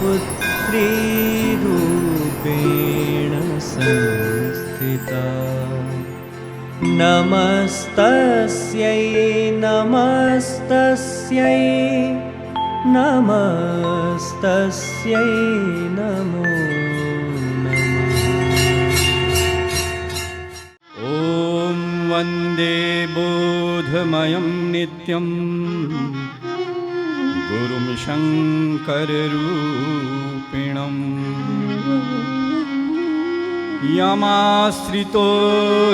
पुत्री रूपेण संस्थिता। नमस्तस्यै नमस्तस्यै नमस्तस्यै नमो नमः। ॐ वन्दे बोधमयं नित्यं गुरुं शङ्कररूपिणम्। यमाश्रितो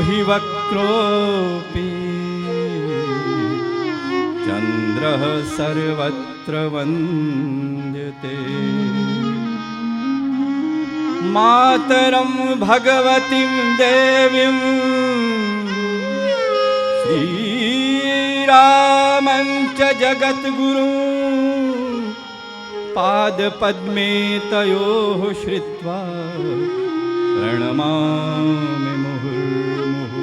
हि वक्रोऽपि चन्द्रः सर्वत्र वन्द्यते। मातरं भगवतीं देवीं श्रीरामं च जगद्गुरुं पादपद्मे तयोः श्रित्वा प्रणमामि मुहुर्मुहुः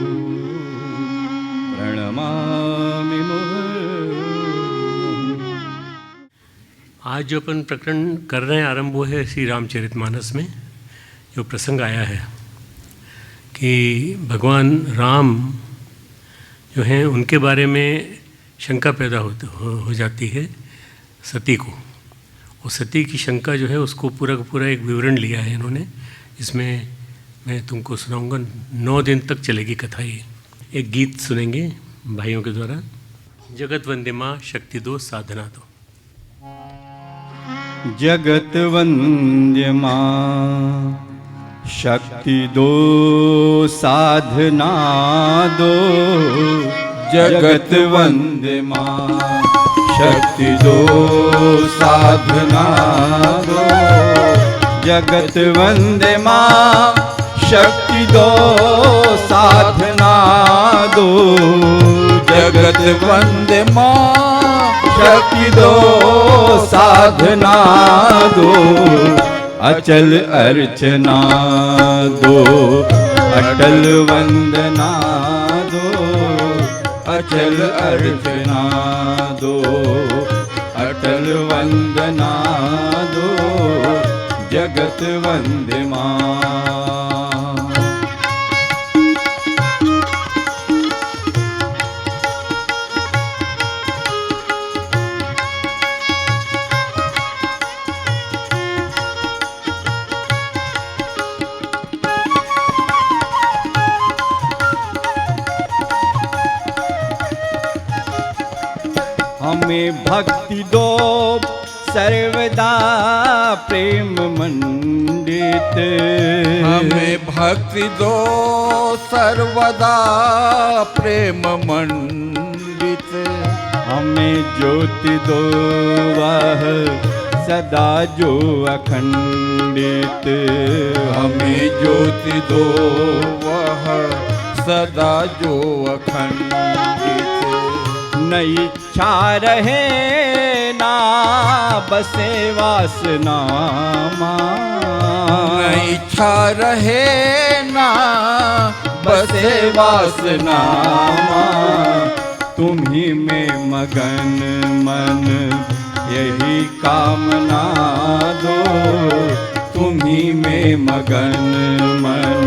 प्रणमामि मुहुर्मुहुः। आज जो अपन प्रकरण कर रहे हैं आरंभ हुआ है श्री रामचरितमानस में जो प्रसंग आया है कि भगवान राम जो हैं उनके बारे में शंका पैदा हो जाती है सती को। और सती की शंका जो है उसको पूरा का पूरा एक विवरण लिया है इन्होंने, जिसमें मैं तुमको सुनाऊंगा। 9 दिन तक चलेगी कथा ये। एक गीत सुनेंगे भाइयों के द्वारा। जगत वंदे माँ शक्ति दो साधना दो। जगत वंद्य माँ शक्ति दो साधना दो। जगत वंद्य माँ शक्ति दो साधना दो। जगत वंद्य माँ शक्ति दो साधना दो। जगत वंद्य माँ शक्ति दो साधना दो। अचल अर्चना दो अटल वंदना दो। अचल अर्चना दो अटल वंदना दो। जगत वंद्य माँ। हमें भक्ति दो सर्वदा प्रेम मंडित। हमें भक्ति दो सर्वदा प्रेम मंडित। हमें ज्योति दो वह सदा जो अखंडित। हमें ज्योति दो वह सदा जो अखंडित। न इच्छा रहे ना बसे वासना माँ। न इच्छा रहे ना बसे वासना माँ। तुम्ही में मगन मन यही कामना दो। तुम्ही में मगन मन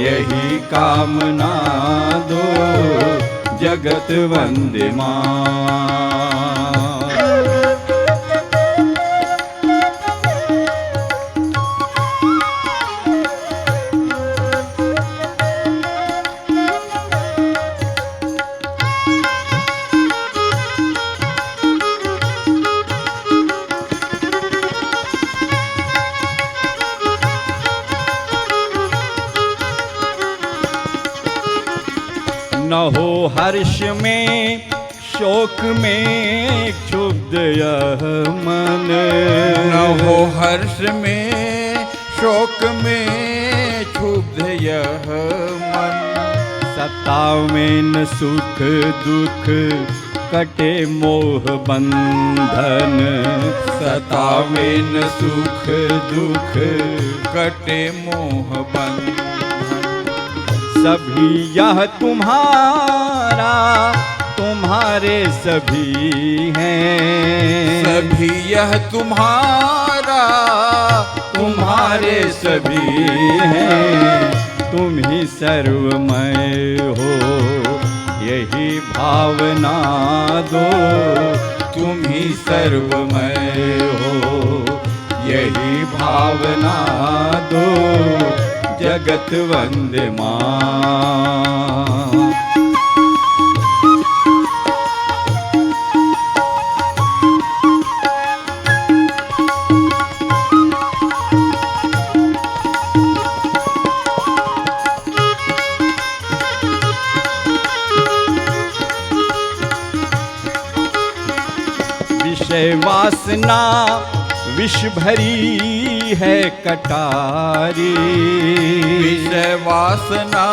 यही कामना दो। जगत वंद्य माँ। न हो हर्ष में शोक में क्षुब्ध यह मन। न हो हर्ष में शोक में क्षुब्ध यह मन। सतावे न सुख दुख कटे मोह बंधन। सतावे न सुख दुख कटे मोह बंधन। सभी यह तुम्हारा तुम्हारे सभी हैं। सभी यह तुम्हारा तुम्हारे सभी हैं, तुम ही सर्वमय हो, यही भावना दो। तुम ही सर्वमय हो, यही भावना दो। जगत वंदे मां। विषय वासना विष भरी है कटारी, विषय वासना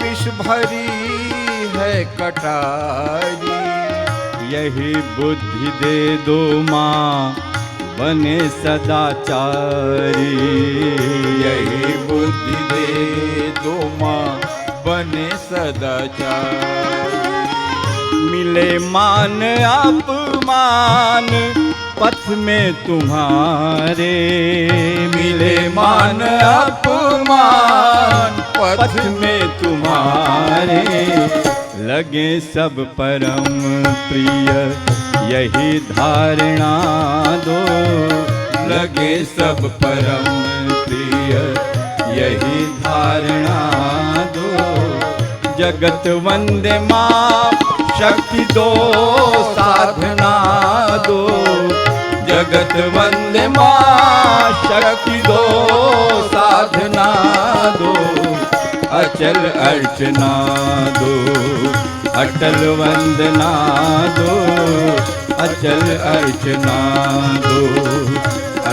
विष भरी है कटारी। यही बुद्धि दे दो माँ बने सदाचारी, यही बुद्धि दे दो माँ बने सदाचारी। मिले मान अपमान पथ में तुम्हारे, मिले मान अपमान पथ में तुम्हारे। लगे सब परम प्रिय यही धारणा दो, लगे सब परम प्रिय यही धारणा दो। जगत वंदे माँ शक्ति दो साधना दो, जगत वंदे माँ शक्ति दो साधना दो। अचल अर्चना दो, अटल वंदना दो, अचल अर्चना दो,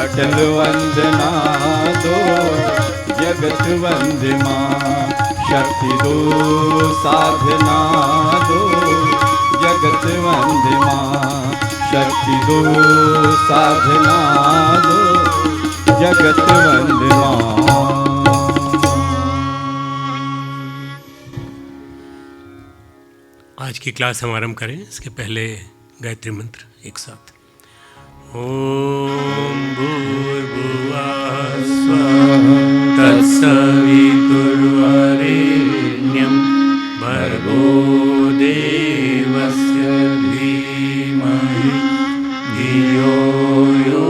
अटल वंदना दो। जगत वंदे माँ शक्ति दो साधना दो, जगत वंदे माँ शक्ति दो साधना दो, जगत वंदे माँ। आज की क्लास हम आरंभ करें इसके पहले गायत्री मंत्र एक साथ। ओम भूर्भुवः स्वः तत्सवितुर्वरेण्यं भर्गो देवस्य धीमहि धियो यो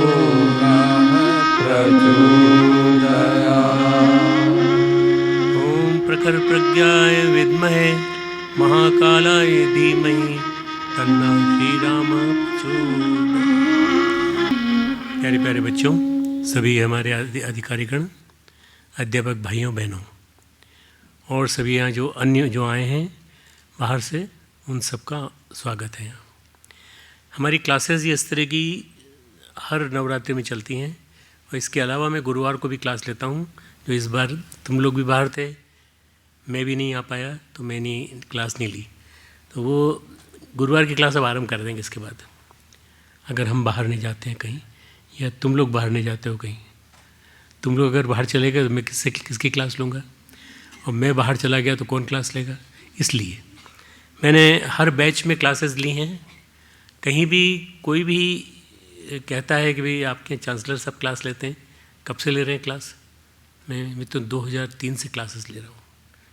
नः प्रचोदयात्। ओम प्रखर प्रज्ञाय विद्महे महाकालाय धीमहि तन्नः श्रीराम प्रचोदयात्। प्यारे प्यारे बच्चों, सभी हमारे अधिकारीगण, अध्यापक भाइयों बहनों और सभी यहाँ जो अन्य जो आए हैं बाहर से, उन सबका स्वागत है। हमारी क्लासेस ये इस तरह की हर नवरात्रि में चलती हैं, और इसके अलावा मैं गुरुवार को भी क्लास लेता हूँ। जो इस बार तुम लोग भी बाहर थे, मैं भी नहीं आ पाया, तो मैंने क्लास नहीं ली, तो वो गुरुवार की क्लास अब आरम्भ कर देंगे इसके बाद। अगर हम बाहर नहीं जाते हैं कहीं, या तुम लोग बाहर नहीं जाते हो कहीं, तुम लोग अगर बाहर चले गए तो मैं किसकी क्लास लूँगा, और मैं बाहर चला गया तो कौन क्लास लेगा। इसलिए मैंने हर बैच में क्लासेस ली हैं। कहीं भी कोई भी कहता है कि भाई आपके चांसलर सब क्लास लेते हैं, कब से ले रहे हैं क्लास? मैं तो 2003 से क्लासेस ले रहा हूँ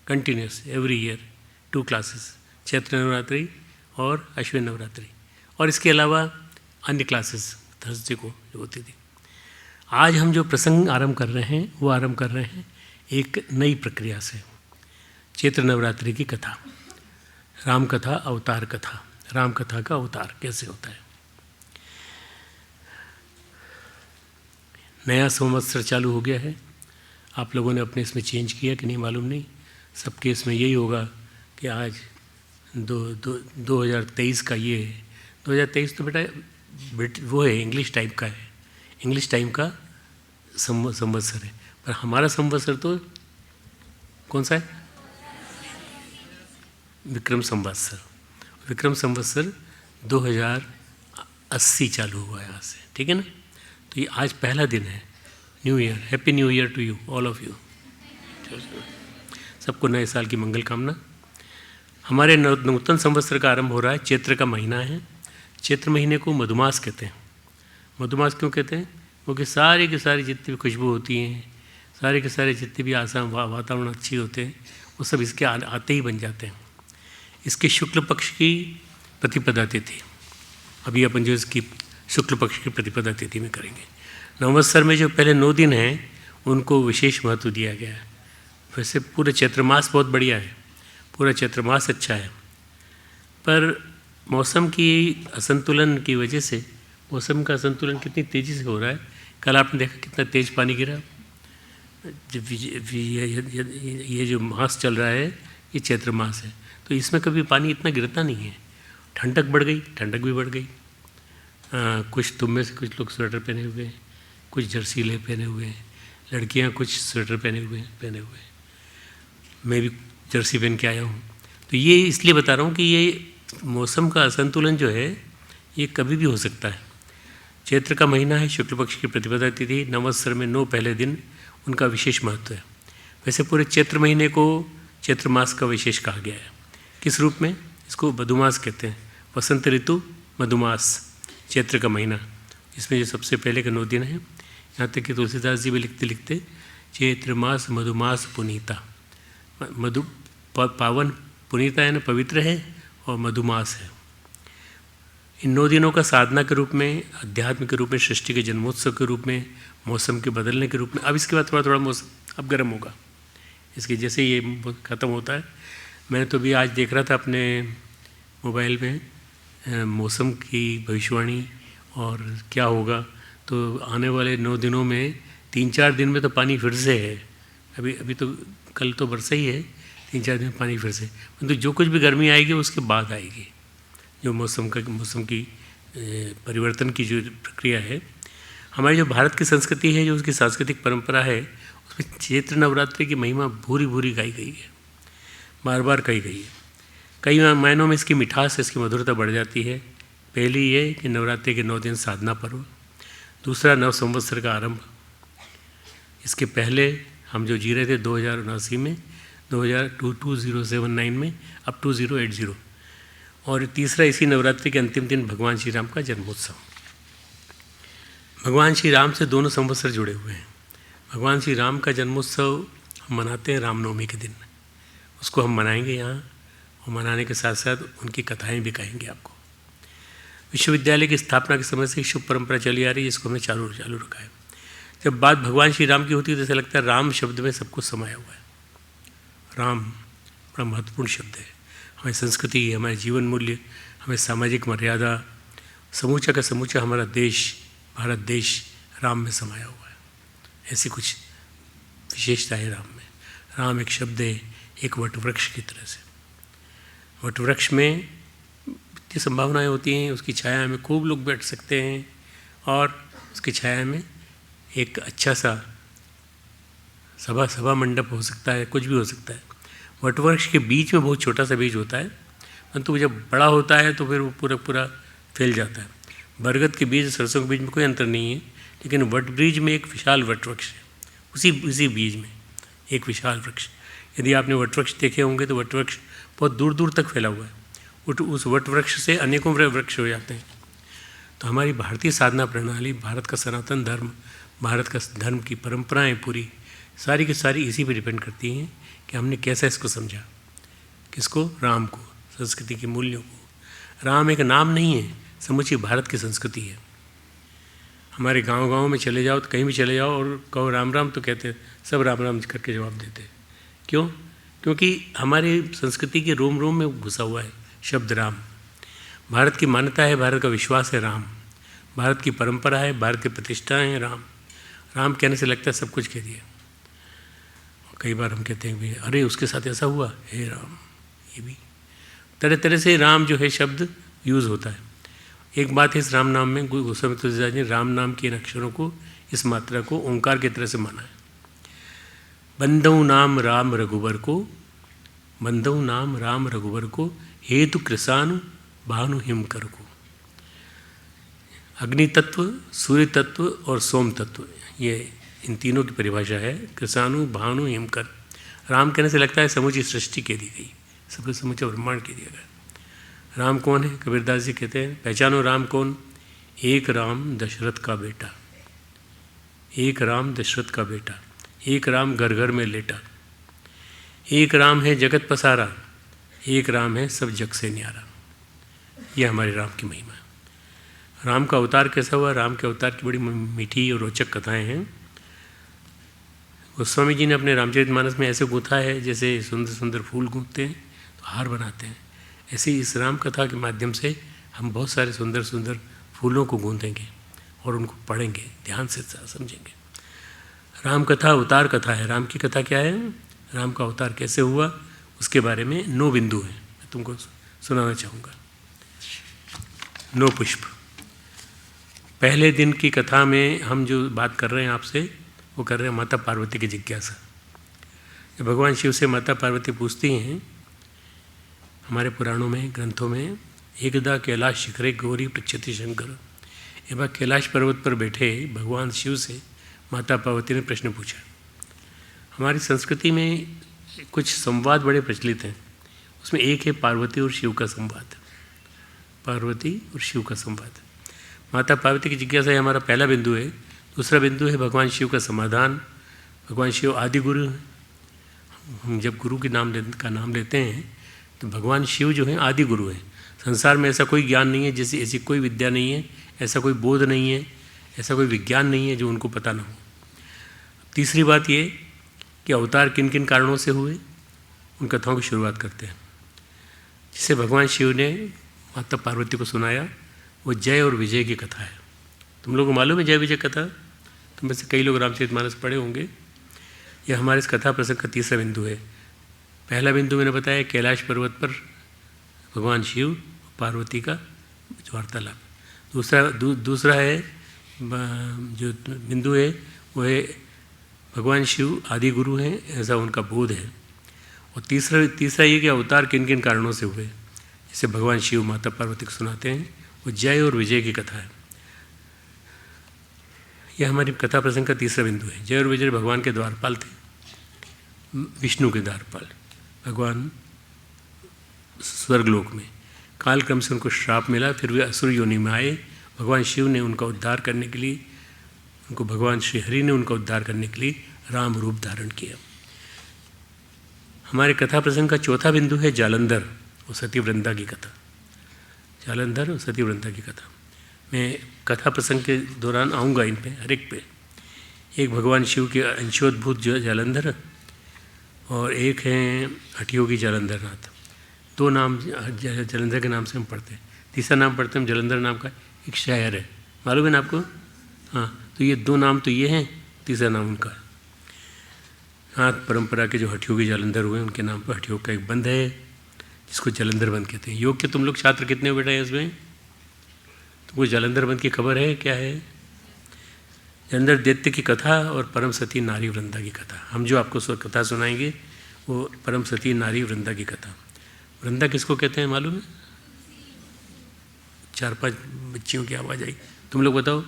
continuous, every year 2 classes, Chaitra Navratri और अश्विन नवरात्रि, और इसके अलावा अन्य क्लासेस थर्सडे को जो होती थी। आज हम जो प्रसंग आरंभ कर रहे हैं वो आरंभ कर रहे हैं एक नई प्रक्रिया से। चैत्र नवरात्रि की कथा, राम कथा, अवतार कथा। राम कथा का अवतार कैसे होता है। नया संवत्सर चालू हो गया है। आप लोगों ने अपने इसमें चेंज किया कि नहीं मालूम नहीं, सबके इसमें यही होगा कि आज 2023 का ये है। 2023 तो बेटा वो है, इंग्लिश टाइम का है, इंग्लिश टाइम का संवत्सर है, पर हमारा संवत्सर तो कौन सा है? विक्रम संवत्सर। विक्रम संवत्सर 2080 चालू हुआ है आज से, ठीक है ना। तो ये आज पहला दिन है। New year, happy new year to you, all of you. सबको नए साल की मंगल कामना। हमारे नूतन संवत्सर का आरंभ हो रहा है, चैत्र का महीना है। चैत्र महीने को मधुमास कहते हैं। मधुमास क्यों कहते हैं? क्योंकि सारे के सारे जितनी भी खुशबू होती हैं, सारे के सारे जितने भी आसान वातावरण अच्छे होते हैं, वो सब इसके आते ही बन जाते हैं। इसके शुक्ल पक्ष की प्रतिपदा तिथि, अभी अपन जो इसकी शुक्ल पक्ष की प्रतिपदा तिथि में करेंगे। नवंवत्सर में जो पहले 9 दिन हैं उनको विशेष महत्व दिया गया है। वैसे पूरा चैत्र मास बहुत बढ़िया है, पूरा चैत्र मास अच्छा है, पर मौसम की असंतुलन की वजह से, मौसम का असंतुलन कितनी तेज़ी से हो रहा है। कल आपने देखा कितना तेज़ पानी गिरा। ये जो मास चल रहा है ये चैत्र मास है, तो इसमें कभी पानी इतना गिरता नहीं है। ठंडक बढ़ गई, ठंडक भी बढ़ गई। कुछ तुम में से कुछ लोग स्वेटर पहने हुए हैं, कुछ जर्सीले पहने हुए हैं, लड़कियां कुछ स्वेटर पहने हुए हैं। मैं भी जर्सी पहन के आया हूँ। तो ये इसलिए बता रहा हूँ कि ये मौसम का असंतुलन जो है ये कभी भी हो सकता है। चैत्र का महीना है, शुक्ल पक्ष की प्रतिपदा तिथि, नवंवत्सर में 9 पहले दिन, उनका विशेष महत्व है। वैसे पूरे चैत्र महीने को चैत्र मास का विशेष कहा गया है। किस रूप में? इसको मधुमास कहते हैं। वसंत ऋतु, मधुमास, चैत्र का महीना, इसमें जो सबसे पहले के 9 दिन हैं। यहाँ तक कि तुलसीदास जी भी लिखते लिखते चैत्र मास मधुमास पुनीता, मधु पावन, पुनीता यानी पवित्र है, और मधुमास है। इन 9 दिनों का साधना के रूप में, अध्यात्म के रूप में, सृष्टि के जन्मोत्सव के रूप में, मौसम के बदलने के रूप में। अब इसके बाद थोड़ा थोड़ा मौसम अब गर्म होगा, इसके जैसे ये ख़त्म होता है। मैंने तो भी आज देख रहा था अपने मोबाइल में मौसम की भविष्यवाणी और क्या होगा। तो आने वाले 9 दिनों में 3-4 दिन में तो पानी फिर से है। अभी तो कल तो बरसा ही है, 3-4 दिन पानी फिर से। परंतु जो कुछ भी गर्मी आएगी उसके बाद आएगी, जो मौसम की परिवर्तन की जो प्रक्रिया है। हमारी जो भारत की संस्कृति है, जो उसकी सांस्कृतिक परंपरा है, उसमें चैत्र नवरात्रि की महिमा भूरी भूरी गाई गई है, बार बार कही गई है। कई मायनों में इसकी मिठास, इसकी मधुरता बढ़ जाती है। पहली ये कि नवरात्रि के 9 दिन साधना पर्व, दूसरा नव संवत्सर का आरंभ। इसके पहले हम जो जी रहे थे 2079 में, 2079 में, अब 2080, और तीसरा इसी नवरात्रि के अंतिम दिन भगवान श्री राम का जन्मोत्सव। भगवान श्री राम से दोनों संवत्सर जुड़े हुए हैं। भगवान श्री राम का जन्मोत्सव हम मनाते हैं रामनवमी के दिन, उसको हम मनाएंगे यहाँ, और मनाने के साथ साथ उनकी कथाएं भी कहेंगे आपको। विश्वविद्यालय की स्थापना के समय से शुभ परंपरा चली आ रही है, जिसको हमने चालू रखा है। जब बात भगवान श्री राम की होती है तो ऐसा लगता है राम शब्द में सब कुछ समाया हुआ है। राम बड़ा महत्वपूर्ण शब्द है। हमारी संस्कृति, हमारे जीवन मूल्य, हमें सामाजिक मर्यादा, समूचा का समूचा हमारा देश, भारत देश राम में समाया हुआ है। ऐसी कुछ विशेषता है राम में। राम एक शब्द है, एक वटवृक्ष की तरह से। वटवृक्ष में इतनी संभावनाएं होती हैं, उसकी छाया में खूब लोग बैठ सकते हैं, और उसकी छाया में एक अच्छा सा सभा मंडप हो सकता है, कुछ भी हो सकता है। वटवृक्ष के बीच में बहुत छोटा सा बीज होता है, परंतु जब बड़ा होता है तो फिर वो पूरा फैल जाता है। बरगद के बीज, सरसों के बीज में कोई अंतर नहीं है, लेकिन वट ब्रिज में एक विशाल वटवृक्ष है, उसी बीज में एक विशाल वृक्ष। यदि आपने वटवृक्ष देखे होंगे तो वटवृक्ष बहुत दूर दूर तक फैला हुआ है। उस वटवृक्ष से अनेकों वृक्ष हो जाते हैं। तो हमारी भारतीय साधना प्रणाली, भारत का सनातन धर्म, भारत का धर्म की परंपराएं पूरी सारी की सारी इसी पे डिपेंड करती हैं कि हमने कैसा इसको समझा। किसको? राम को, संस्कृति के मूल्यों को। राम एक नाम नहीं है, समूची भारत की संस्कृति है। हमारे गांव में चले जाओ तो कहीं भी चले जाओ और कहो राम राम तो कहते हैं, सब राम राम करके जवाब देते हैं। क्यों? क्योंकि हमारी संस्कृति के रोम रोम में घुसा हुआ है शब्द राम। भारत की मान्यता है, भारत का विश्वास है राम, भारत की परंपरा है, भारत की प्रतिष्ठा है राम। राम कहने से लगता है सब कुछ कह दिया। कई बार हम कहते हैं अरे उसके साथ ऐसा हुआ, हे राम। ये भी तरह तरह से राम जो है शब्द यूज़ होता है। एक बात है, इस राम नाम में गोस्वामी तुलसीदास ने राम नाम के इन अक्षरों को, इस मात्रा को ओंकार की तरह से माना है। बंदऊ नाम राम रघुवर को, बंदऊ नाम राम रघुवर को, हेतु कृसानु भानु हिमकर को। अग्नि तत्व, सूर्य तत्व और सोम तत्व, ये इन तीनों की परिभाषा है। कृसानु भानु हिमकर। राम कहने से लगता है समूची सृष्टि कह दी गई, सबके समूचा ब्रह्मांड कह दिया गया। राम कौन है? कबीरदास जी कहते हैं, पहचानो राम कौन? एक राम दशरथ का बेटा। एक राम दशरथ का बेटा, एक राम घर घर में लेटा, एक राम है जगत पसारा, एक राम है सब जग से न्यारा। यह हमारे राम की महिमा है। राम का अवतार कैसा हुआ? राम के अवतार की बड़ी मीठी और रोचक कथाएं हैं। गोस्वामी जी ने अपने रामचरितमानस में ऐसे गूंथा है जैसे सुंदर सुंदर फूल गूंथते हैं तो हार बनाते हैं, ऐसे ही इस राम कथा के माध्यम से हम बहुत सारे सुंदर सुंदर फूलों को गूंथेंगे और उनको पढ़ेंगे, ध्यान से समझेंगे। राम कथा अवतार कथा है। राम की कथा क्या है? राम का अवतार कैसे हुआ उसके बारे में 9 बिंदु हैं, मैं तुमको सुनाना चाहूँगा। 9 पुष्प। पहले दिन की कथा में हम जो बात कर रहे हैं आपसे, वो कर रहे हैं माता पार्वती की जिज्ञासा। जब भगवान शिव से माता पार्वती पूछती हैं हमारे पुराणों में, ग्रंथों में, एकदा कैलाश शिखरे गौरी पृच्छति शंकर, एक बार कैलाश पर्वत पर बैठे भगवान शिव से माता पार्वती ने प्रश्न पूछा। हमारी संस्कृति में कुछ संवाद बड़े प्रचलित हैं, उसमें एक है पार्वती और शिव का संवाद। पार्वती और शिव का संवाद, माता पार्वती की जिज्ञासा है हमारा पहला बिंदु है। दूसरा बिंदु है भगवान शिव का समाधान। भगवान शिव आदि गुरु हैं। हम जब गुरु के का नाम लेते हैं तो भगवान शिव जो हैं आदि गुरु हैं। संसार में ऐसा कोई ज्ञान नहीं है, जैसी ऐसी कोई विद्या नहीं है, ऐसा कोई बोध नहीं है, ऐसा कोई विज्ञान नहीं है जो उनको पता ना हो। तीसरी बात ये कि अवतार किन किन कारणों से हुए, उन कथाओं की शुरुआत करते हैं। जिसे भगवान शिव ने माता पार्वती को सुनाया वो जय और विजय की कथा है। तुम लोगों को मालूम है जय विजय कथा? तुम में से कई लोग रामचरितमानस पढ़े होंगे। यह हमारे इस कथा प्रसंग का तीसरा बिंदु है। पहला बिंदु मैंने बताया कैलाश पर्वत पर भगवान शिव पार्वती का वार्तालाप। दूसरा है जो बिंदु है वो है भगवान शिव आदि गुरु हैं, ऐसा उनका बोध है। और तीसरा ये कि अवतार किन किन कारणों से हुए, जिसे भगवान शिव माता पार्वती को सुनाते हैं, वो जय और विजय की कथा है। यह हमारी कथा प्रसंग का तीसरा बिंदु है। जय और विजय भगवान के द्वारपाल थे, विष्णु के द्वारपाल। भगवान स्वर्गलोक में कालक्रम से उनको श्राप मिला, फिर वे असुर योनि में आए। भगवान शिव ने उनका उद्धार करने के लिए, उनको भगवान श्री हरि ने उनका उद्धार करने के लिए राम रूप धारण किया। हमारे कथा प्रसंग का चौथा बिंदु है जालंधर और सती वृंदा की कथा। जालंधर और सती वृंदा की कथा मैं कथा प्रसंग के दौरान आऊँगा इन पे, हर एक पे। एक भगवान शिव के अंशोद्भूत जो जालंधर और एक हैं हठयोगी जालंधर नाथ। 2 नाम जालंधर के नाम से हम पढ़ते हैं। तीसरा नाम पढ़ते हैं हम जालंधर नाम का एक शहर है, मालूम है ना आपको? हाँ, तो ये 2 नाम तो ये हैं, तीसरा नाम उनका। नाथ परंपरा के जो हठयोगी जालंधर हुए उनके नाम पर हठयोग का एक बंध है जिसको जालंधर बंध कहते हैं। योग के तुम लोग छात्र कितने हो बेटा इसमें? तुमको जालंधर बंध की खबर है? क्या है? जालंधर दैत्य की कथा और परम सती नारी वृंदा की कथा। हम जो आपको कथा सुनाएंगे वो परम सती नारी वृंदा की कथा। वृंदा किसको कहते हैं मालूम है? 4-5 बच्चियों की आवाज़ आई, तुम लोग बताओ।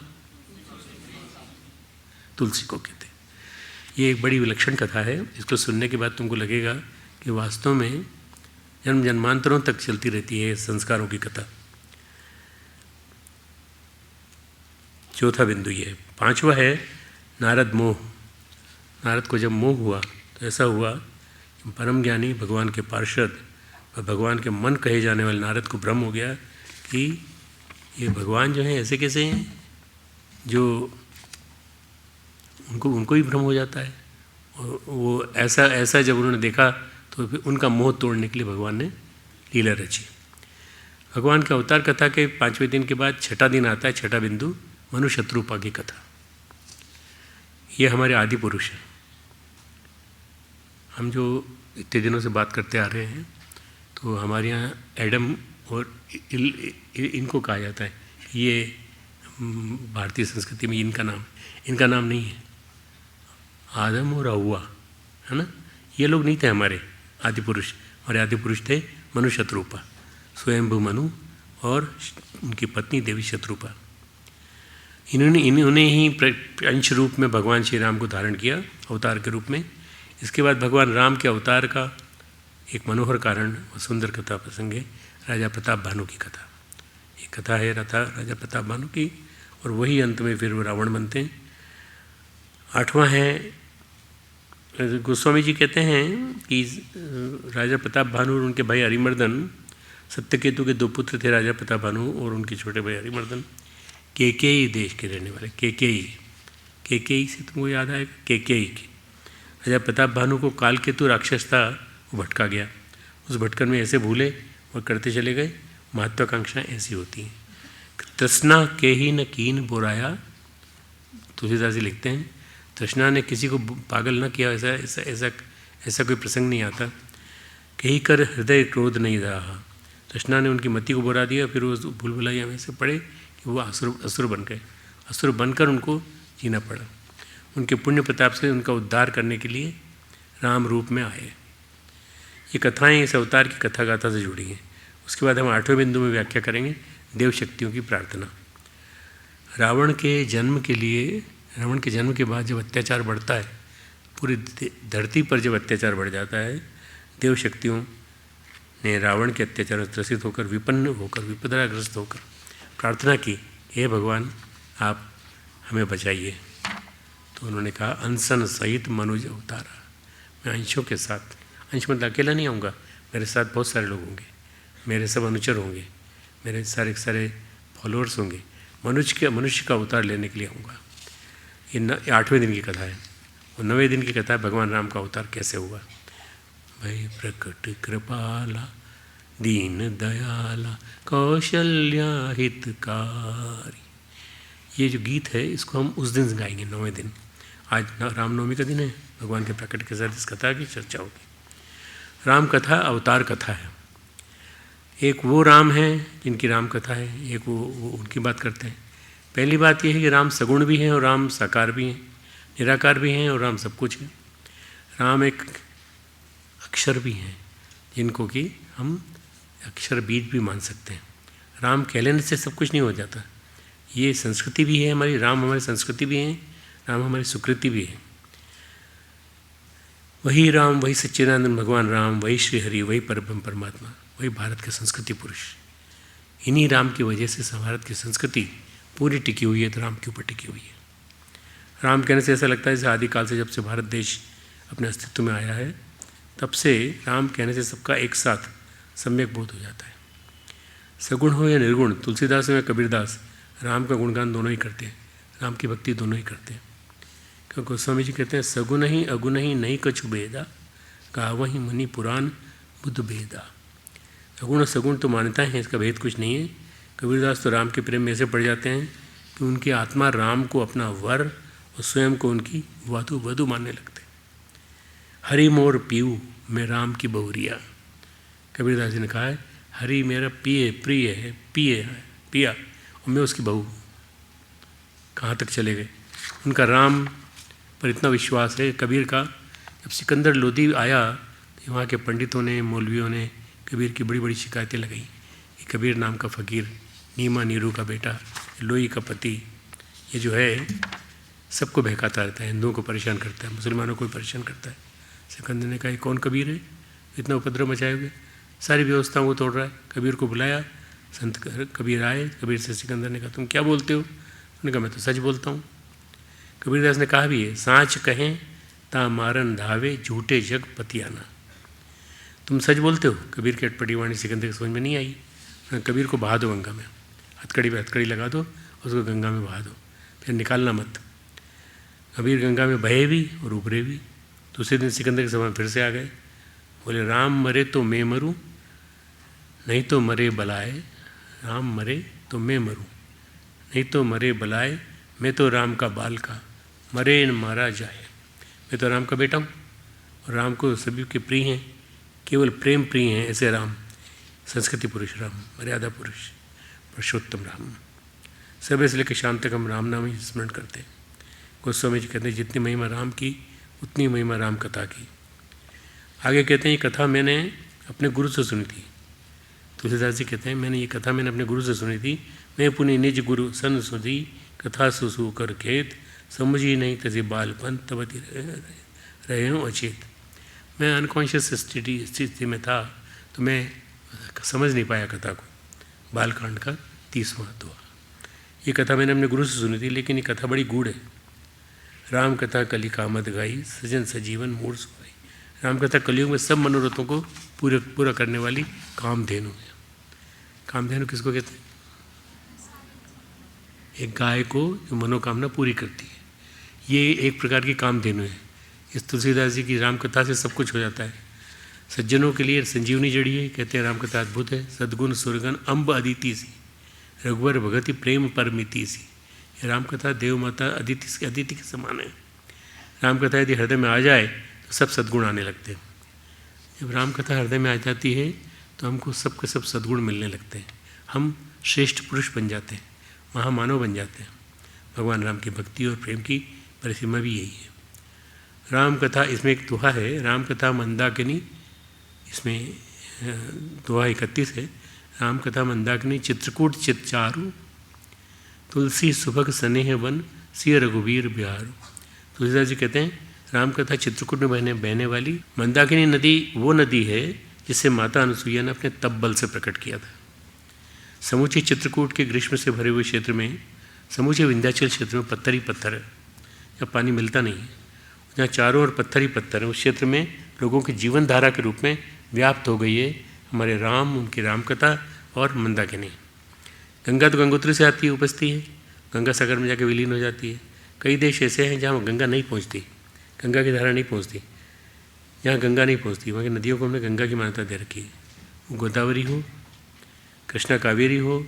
तुलसी को कहते हैं। ये एक बड़ी विलक्षण कथा है। इसको सुनने के बाद तुमको लगेगा कि वास्तव में जन्म जन्मांतरों तक चलती रहती है संस्कारों की कथा। चौथा बिंदु ये है। 5वां है नारद मोह। नारद को जब मोह हुआ तो ऐसा हुआ कि परम ज्ञानी भगवान के पार्षद और भगवान के मन कहे जाने वाले नारद को भ्रम हो गया कि ये भगवान जो हैं ऐसे कैसे हैं, जो उनको ही भ्रम हो जाता है। और वो ऐसा जब उन्होंने देखा तो फिर उनका मोह तोड़ने के लिए भगवान ने लीला रची। भगवान के अवतार कथा के 5वें दिन के बाद छठा दिन आता है, छठा बिंदु मनु शत्रुपा की कथा। ये हमारे आदि पुरुष हैं। हम जो इतने दिनों से बात करते आ रहे हैं तो हमारे यहाँ एडम और इनको कहा जाता है। ये भारतीय संस्कृति में इनका नाम नहीं है। आदम और हव्वा है ना, ये लोग नहीं थे हमारे आदि पुरुष। हमारे आदि पुरुष थे मनु शत्रुपा, स्वयंभू मनु और उनकी पत्नी देवी शत्रुपा। इन्होंने ही अंश रूप में भगवान श्री राम को धारण किया अवतार के रूप में। इसके बाद भगवान राम के अवतार का एक मनोहर कारण और सुंदर कथा प्रसंग है राजा प्रताप भानु की कथा। ये कथा है राजा प्रताप भानु की, और वही अंत में फिर वो रावण बनते हैं। आठवां है, गोस्वामी जी कहते हैं कि राजा प्रताप भानु और उनके भाई हरिमर्दन, सत्यकेतु के 2 पुत्र थे, राजा प्रताप भानु और उनके छोटे भाई हरिमर्दन, केकेई देश के रहने वाले। केकेई से तुमको याद आएगा, केकेई के राजा प्रताप भानु को कालकेतु राक्षस था, वो भटका गया। उस भटकन में ऐसे भूले और करते चले गए। महत्वाकांक्षा ऐसी होती हैं। तृष्णा के ही न कीन बोराया, तुलसीदास जी लिखते हैं, तृष्णा ने किसी को पागल न किया, ऐसा कोई प्रसंग नहीं आता। कहीं कर हृदय क्रोध नहीं रहा, तृष्णा ने उनकी मति को बुरा दिया, फिर वो भूल-भुलैया में से पड़े कि वो असुर बन गए। असुर बनकर उनको जीना पड़ा। उनके पुण्य प्रताप से उनका उद्धार करने के लिए राम रूप में आए। ये कथाएं इस अवतार की कथा गाथा से जुड़ी हैं। उसके बाद हम 8वें बिंदु में व्याख्या करेंगे देव शक्तियों की प्रार्थना। रावण के जन्म के बाद जब अत्याचार बढ़ता है, पूरी धरती पर जब अत्याचार बढ़ जाता है, देव शक्तियों ने रावण के अत्याचार में त्रसित होकर, विपन्न होकर, विपदाग्रस्त होकर प्रार्थना की, हे भगवान आप हमें बचाइए। तो उन्होंने कहा, अंसन सहित मनुज अवतारा, मैं अंशों के साथ, अंश मतलब अकेला नहीं आऊँगा, मेरे साथ बहुत सारे लोग होंगे, मेरे सब अनुचर होंगे, मेरे सारे फॉलोअर्स होंगे, मनुष्य का अवतार लेने के लिए आऊँगा। ये 8वें दिन की कथा है। और 9वें दिन की कथा है भगवान राम का अवतार कैसे हुआ। भाई प्रकट कृपाला दीन दयाला कौशल्या हितकारी, ये जो गीत है इसको हम उस दिन गाएंगे, 9वें दिन। आज रामनवमी का दिन है, भगवान के प्रकट के साथ इस कथा की चर्चा होगी। राम कथा अवतार कथा है। एक वो राम है जिनकी राम कथा है, एक वो उनकी बात करते हैं। पहली बात यह है कि राम सगुण भी हैं और राम साकार भी हैं, निराकार भी हैं और राम सब कुछ है। राम एक अक्षर भी हैं जिनको कि हम अक्षर बीज भी मान सकते हैं। राम कह लेने से सब कुछ नहीं हो जाता। ये संस्कृति भी है हमारी, राम हमारी संस्कृति भी है, राम हमारी सुकृति भी है। वही राम, वही सच्चिदानंद भगवान राम, वही श्री हरि, वही परब्रह्म परमात्मा, वही भारत के संस्कृति पुरुष। इन्हीं राम की वजह से भारत की संस्कृति पूरी टिकी हुई है, तो राम के ऊपर टिकी हुई है। राम कहने से ऐसा लगता है जैसे आदिकाल से, जब से भारत देश अपने अस्तित्व में आया है, तब से राम कहने से सबका एक साथ सम्यक बोध हो जाता है। सगुण हो या निर्गुण, तुलसीदास हो या कबीरदास, राम का गुणगान दोनों ही करते हैं, राम की भक्ति दोनों ही करते हैं। क्योंकि गोस्वामी जी कहते हैं, सगुण ही अगुण ही नहीं कछु भेदा, गावहीं मुनि पुराण बुद्ध भेदा। अगुण सगुण तो मान्यता है, इसका भेद कुछ नहीं है। कबीरदास तो राम के प्रेम में ऐसे पड़ जाते हैं कि उनकी आत्मा राम को अपना वर और स्वयं को उनकी वधु मानने लगते हैं। हरि मोर पीऊ, मैं राम की बहुरिया। कबीरदास जी ने कहा है, हरि मेरा प्रिय है, पिया, और मैं उसकी बहू। कहाँ तक चले गए। उनका राम पर इतना विश्वास है कबीर का। जब सिकंदर लोधी आया तो वहाँ के पंडितों ने, मौलवियों ने कबीर की बड़ी बड़ी शिकायतें लगाई कि कबीर नाम का फ़कीर, नीमा नीरू का बेटा, लोई का पति, ये जो है सबको बहकाता रहता है, हिंदुओं को परेशान करता है, मुसलमानों को भी परेशान करता है। सिकंदर ने कहा, कौन कबीर है, इतना उपद्रव मचाए हुए, सारी व्यवस्थाओं को तोड़ रहा है। कबीर को बुलाया, संत कबीर आए। कबीर से सिकंदर ने कहा, तुम क्या बोलते हो? उन्होंने कहा, मैं तो सच बोलता हूँ। कबीरदास ने कहा भी है, सांच कहें ता मारन धावे, झूठे जग पतियाना। तुम सच बोलते हो। कबीर की अटपटी वाणी सिकंदर की समझ में नहीं आई। कबीर को बहा दो गंगा में, हथकड़ी पे हथकड़ी लगा दो, उसको गंगा में बहा दो, फिर निकालना मत। कबीर गंगा में बहे भी और उभरे भी। दूसरे दिन सिकंदर के सभा फिर से आ गए, बोले, राम मरे तो मैं मरूं, नहीं तो मरे बलाए। राम मरे तो मैं मरूं, नहीं तो मरे बलाए। मैं तो राम का बाल का, मरे न मारा जाए। मैं तो राम का बेटा हूँ और राम को सभी के प्रिय हैं, केवल प्रेम प्रिय हैं ऐसे राम, संस्कृति पुरुष राम, मर्यादा पुरुष, पुरुषोत्तम राम। सब इसलिए कि शाम तक हम राम नाम ही स्मरण करते हैं। गोस्वामी जी कहते हैं, जितनी महिमा राम की उतनी महिमा राम कथा की। आगे कहते हैं, ये कथा मैंने अपने गुरु से सुनी थी। तुलसीदास जी कहते हैं, मैंने ये कथा मैंने अपने गुरु से सुनी थी। मैं पुनि निज गुरु सन सुधी, कथा सुसु कर खेत, समझी नहीं तजे बालपन तबती रहे हूँ अचेत। मैं अनकॉन्शियस स्थिति में था, तो मैं समझ नहीं पाया कथा को। बालकांड का 30वां अध्याय। ये कथा मैंने अपने गुरु से सुनी थी, लेकिन ये कथा बड़ी गूढ़ है। राम कथा कली कामद गाई, सजन सजीवन मूड सुहाई। राम कथा कलियुग में सब मनोरथों को पूरा करने वाली कामधेनु है। कामधेनु किसको कहते हैं? एक गाय को जो मनोकामना पूरी करती है, ये एक प्रकार की कामधेनु है। इस तुलसीदास जी की राम कथा से सब कुछ हो जाता है। सज्जनों के लिए संजीवनी जड़ी है। कहते हैं राम कथा अद्भुत है। सद्गुण सुरगन अम्ब अदिति सी, रघुवर भगति प्रेम परमिति सी। ये राम कथा देव माता अदिति के समान है। राम कथा यदि हृदय में आ जाए तो सब सद्गुण आने लगते हैं। जब राम कथा हृदय में आ जाती है तो हमको सब के सब सद्गुण मिलने लगते हैं। हम श्रेष्ठ पुरुष बन जाते हैं, महामानव बन जाते हैं। भगवान राम की भक्ति और प्रेम की परिसीमा भी यही है। राम कथा, इसमें एक दोहा है, राम कथा मंदाकिनी, इसमें दोहा 31 है। राम कथा मंदाकिनी चित्रकूट चितचारु, तुलसी सुभग स्नेह वन सिय रघुवीर बिहारू। तुलसीदास जी कहते हैं राम कथा चित्रकूट में बहने वाली मंदाकिनी नदी वो नदी है जिसे माता अनुसुईया ने अपने तप से प्रकट किया था। समूचे चित्रकूट के ग्रीष्म से भरे हुए क्षेत्र में, समूचे विंध्याचल क्षेत्र में पत्थर ही पत्थर है, जब पानी मिलता नहीं है, जहाँ चारों ओर पत्थर ही पत्थर है, उस क्षेत्र में लोगों की जीवन धारा के रूप में व्याप्त हो गई है हमारे राम, उनकी राम कथा और मंदाकिनी। गंगा तो गंगोत्री से आती है, उपजती है, गंगा सागर में जाकर विलीन हो जाती है। कई देश ऐसे हैं जहाँ गंगा नहीं पहुँचती, गंगा की धारा नहीं पहुँचती। जहाँ गंगा नहीं पहुँचती वहाँ की नदियों को हमने गंगा की मान्यता दे रखी है। वो गोदावरी हो, कृष्णा कावेरी हो,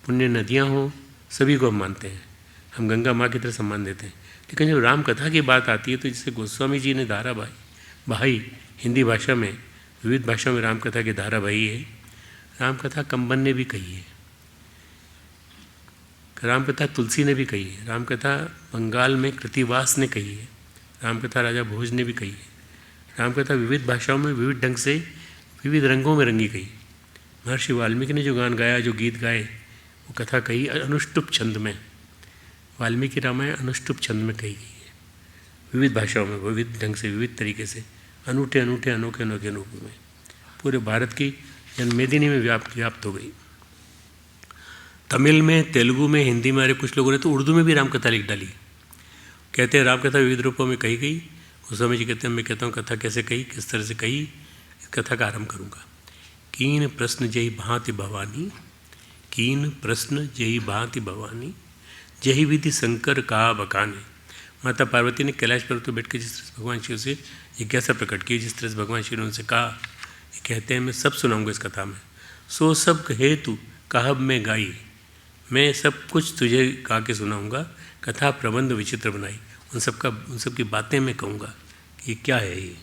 पुण्य नदियाँ हो, सभी को हम मानते हैं। हम गंगा माँ की तरह सम्मान देते हैं। लेकिन जब राम कथा की बात आती है तो जिससे गोस्वामी जी ने धारा बहाई, हिंदी भाषा में, विविध भाषाओं में राम कथा की धारा बही है। राम कथा कंबन ने भी कही है, राम कथा तुलसी ने भी कही है, राम कथा बंगाल में कृतिवास ने कही है, राम कथा राजा भोज ने भी कही है। राम कथा विविध भाषाओं में विविध ढंग से विविध रंगों में रंगी गई। महर्षि वाल्मीकि ने जो गान गाया, जो गीत गाए, वो कथा कही अनुष्टुप छंद में। वाल्मीकि रामायण अनुष्टुप छंद में कही गई है, विविध भाषाओं में, विविध ढंग से, विविध तरीके से, अनूठे अनूठे अनोखे अनोखे रूप में पूरे भारत की जन्मेदिनी में व्याप्त हो गई। तमिल में, तेलुगु में, हिंदी में, कुछ लोगों ने तो उर्दू में भी रामकथा लिख डाली। कहते हैं रामकथा विविध रूपों में कही गई। गोस्वामी जी कहते हैं, मैं कहता हूँ कथा कैसे कही, किस तरह से कही, इस कथा का आरंभ करूँगा। कीन प्रश्न जही भांति भवानी, कीन प्रश्न जही भांति भवानी, जही विधि शंकर कहा बकाने। माता पार्वती ने कैलाश पर्वत पर बैठ के जिस तरह से भगवान शिव से जिज्ञासा प्रकट की, जिस तरह से भगवान शिव ने उनसे कहा, ये कहते हैं मैं सब सुनाऊंगा इस कथा में। सो सब कहे तू कहब में गाई, मैं सब कुछ तुझे गा के सुनाऊंगा। कथा प्रबंध विचित्र बनाई, उन सब की बातें मैं कहूँगा कि क्या है ये।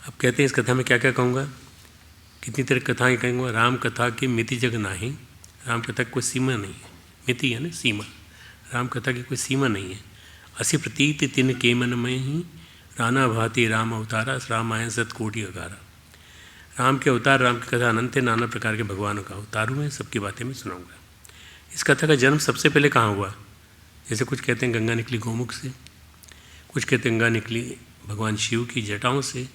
अब कहते हैं इस कथा में क्या क्या कहूँगा, कितनी तरह कथाएँ कहूँगा। राम कथा की मिति जग नाही, राम कथा की कोई सीमा नहीं है। मिति है ना, सीमा। राम कथा की कोई सीमा नहीं है। असी प्रतीत तिन के मन में ही, राना भाति राम अवतारा, रामायण सतकोटि अगारा। राम के अवतार, राम की कथा अनंत है, नाना प्रकार के भगवानों का अवतारों में सबकी बातें मैं सुनाऊंगा। इस कथा का जन्म सबसे पहले कहाँ हुआ? जैसे कुछ कहते हैं गंगा निकली गौमुख से, कुछ कहते हैं गंगा निकली भगवान शिव की जटाओं से,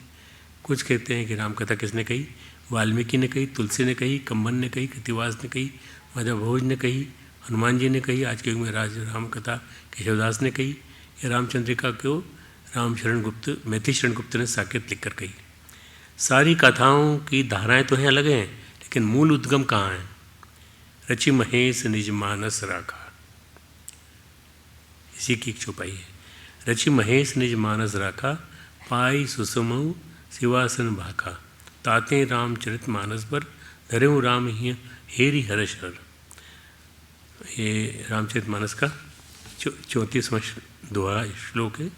कुछ कहते हैं कि राम कथा किसने कही, वाल्मीकि ने कही, तुलसी ने कही, कंबन ने कही, कृतिवास ने कही, राजा भोज ने कही, हनुमान जी ने कही, आज के युग में राम कथा केशवदास ने कही, या रामचंद्रिका को रामशरण गुप्त, मैथिली शरण गुप्त ने साकेत लिखकर कही। सारी कथाओं की धाराएं तो हैं, अलग हैं, लेकिन मूल उद्गम कहाँ है? रचि महेश निज मानस राखा, इसी की एक छुपाई है। रचि महेश निज मानस राखा, पाई सुसमऊ शिवासन भाखा, ताते रामचरित मानस पर धरेऊ राम ही हेरी हर्ष हर। ये रामचरित मानस का 34वां दोहा श्लोक है।